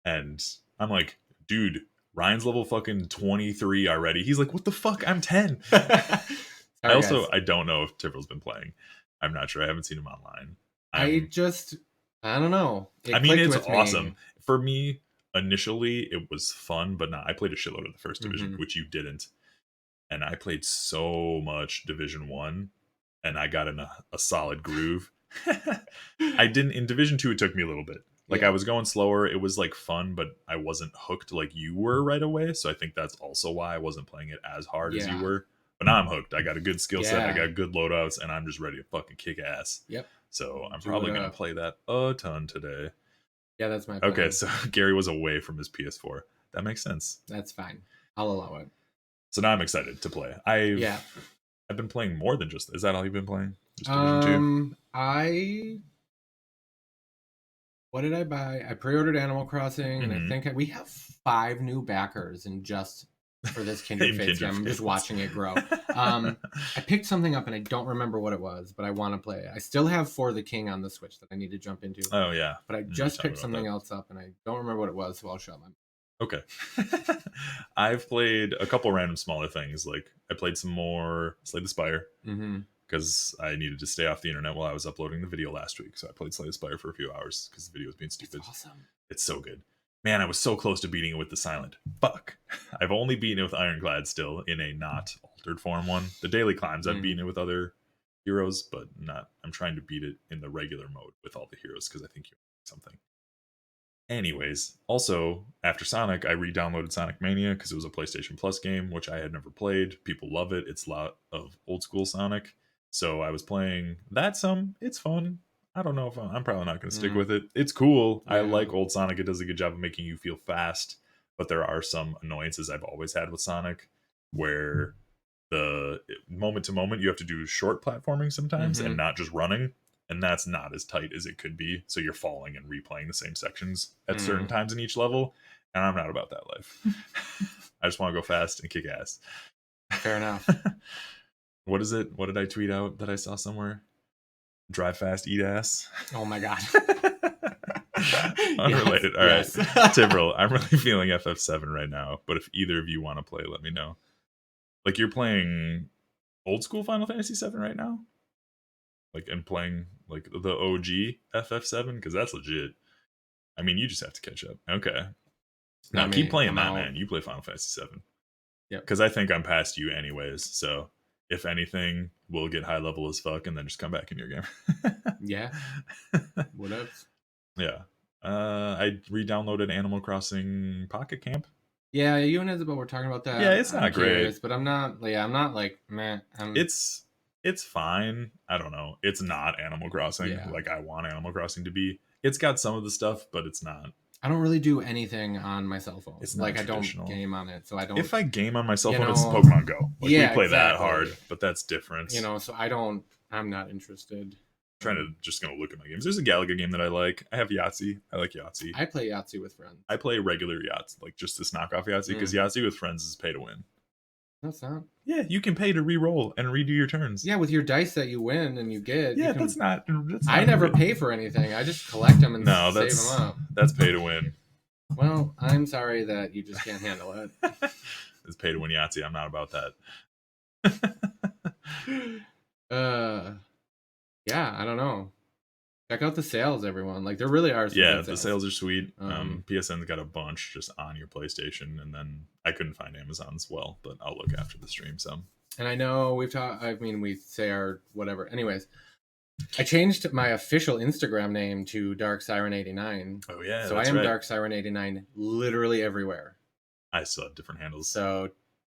and I'm like, dude, Ryan's level fucking 23 already. He's like, what the fuck? I'm 10. I don't know if Tivril's been playing. I'm not sure. I haven't seen him online. I don't know. It's awesome. For me, initially, it was fun, but I played a shitload of the first division, which you didn't. And I played so much Division 1. And I got in a solid groove. I didn't in Division 2. It took me a little bit. Like I was going slower. It was like fun, but I wasn't hooked like you were right away. So I think that's also why I wasn't playing it as hard as you were. But now I'm hooked. I got a good skill set. I got good loadouts, and I'm just ready to fucking kick ass. Yep. So I'm probably gonna play that a ton today. Yeah, that's my plan. Okay, so Gary was away from his PS4. That makes sense. That's fine. I'll allow it. So now I'm excited to play. I've been playing more than just. Is that all you've been playing? Just Division 2? What did I buy? I pre-ordered Animal Crossing, and I think we have 5 new backers, and just for this Kindred Fates game, I'm just watching it grow. I picked something up, and I don't remember what it was, but I want to play it. I still have For the King on the Switch that I need to jump into. Oh yeah, but I just picked something else up, and I don't remember what it was, so I'll shut my mouth. Okay. I've played a couple random smaller things. Like I played some more Slay the Spire because I needed to stay off the internet while I was uploading the video last week. So I played Slay the Spire for a few hours because the video was being stupid. That's awesome. It's so good. Man, I was so close to beating it with the silent. Fuck. I've only beaten it with Ironclad still in a not altered form one. The daily climbs, I've beaten it with other heroes, but not. I'm trying to beat it in the regular mode with all the heroes because I think you want something. Anyways, also, after Sonic, I re-downloaded Sonic Mania because it was a PlayStation Plus game, which I had never played. People love it. It's a lot of old school Sonic. So I was playing that some. It's fun. I don't know if I'm probably not going to stick with it. It's cool. Yeah. I like old Sonic. It does a good job of making you feel fast. But there are some annoyances I've always had with Sonic where the moment to moment you have to do short platforming sometimes and not just running. And that's not as tight as it could be. So you're falling and replaying the same sections at certain times in each level. And I'm not about that life. I just want to go fast and kick ass. Fair enough. What is it? What did I tweet out that I saw somewhere? Drive fast, eat ass. Oh my God. Unrelated. All right. Tivril, I'm really feeling FF7 right now. But if either of you want to play, let me know. Like you're playing old school Final Fantasy 7 right now? Like and playing like the OG FF7 because that's legit. I mean, you just have to catch up. Okay. Now keep playing that, man. You play Final Fantasy 7. Yeah. Because I think I'm past you anyways. So if anything, we'll get high level as fuck and then just come back in your game. Yeah. What else? Yeah. I re-downloaded Animal Crossing Pocket Camp. Yeah, you and Isabel were talking about that. Yeah, it's not great. But I'm not like, meh. It's fine. I don't know. It's not Animal Crossing like I want Animal Crossing to be. It's got some of the stuff, but it's not. I don't really do anything on my cell phone. It's not traditional. I don't game on it, so I don't. If I game on my cell phone, it's Pokemon Go. Like, we play that hard, but that's different. So I'm not interested. I'm just gonna look at my games. There's a Galaga game that I like. I have Yahtzee. I like Yahtzee. I play Yahtzee with friends. I play regular Yahtzee, like just this knockoff Yahtzee, because Yahtzee with friends is pay to win. No, it's not. Yeah, you can pay to re-roll and redo your turns. Yeah, with your dice that you win and you get. Yeah, that's not I never pay for anything. I just collect them and save them up. That's pay to win. Well, I'm sorry that you just can't handle it. It's pay to win Yahtzee. I'm not about that. Yeah, I don't know. Check out the sales, everyone. Like, there really are some Yeah, good the sales. sales are sweet. PSN's got a bunch just on your PlayStation, and then I couldn't find Amazon as well, but I'll look after the stream some. And I know we've talked. I mean, we say our whatever. Anyways, I changed my official Instagram name to Dark Siren 89. Oh yeah, so I am Dark Siren 89 literally everywhere. I still have different handles. So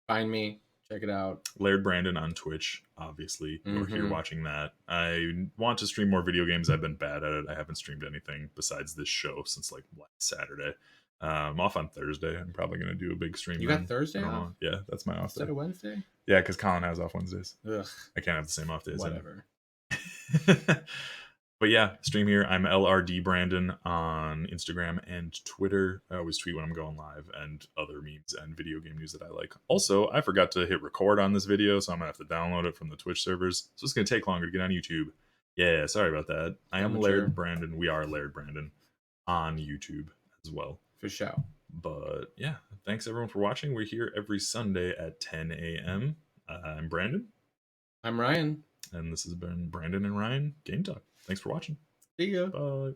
find me, check it out. Laird Brandon on Twitch, obviously. You're here watching that. I want to stream more video games. I've been bad at it. I haven't streamed anything besides this show since like last Saturday. I'm off on Thursday. I'm probably going to do a big stream. You got Thursday off? Know. Yeah, that's my off Instead day. of Wednesday? Yeah, because Colin has off Wednesdays. Ugh. I can't have the same off days. Whatever. But yeah, stream here. I'm LRD Brandon on Instagram and Twitter. I always tweet when I'm going live and other memes and video game news that I like. Also, I forgot to hit record on this video, so I'm going to have to download it from the Twitch servers. So it's going to take longer to get on YouTube. Yeah, sorry about that. I am Laird Brandon. We are Laird Brandon on YouTube as well. For sure. But yeah, thanks everyone for watching. We're here every Sunday at 10 a.m. I'm Brandon. I'm Ryan. And this has been Brandon and Ryan Game Talk. Thanks for watching. See ya. Bye.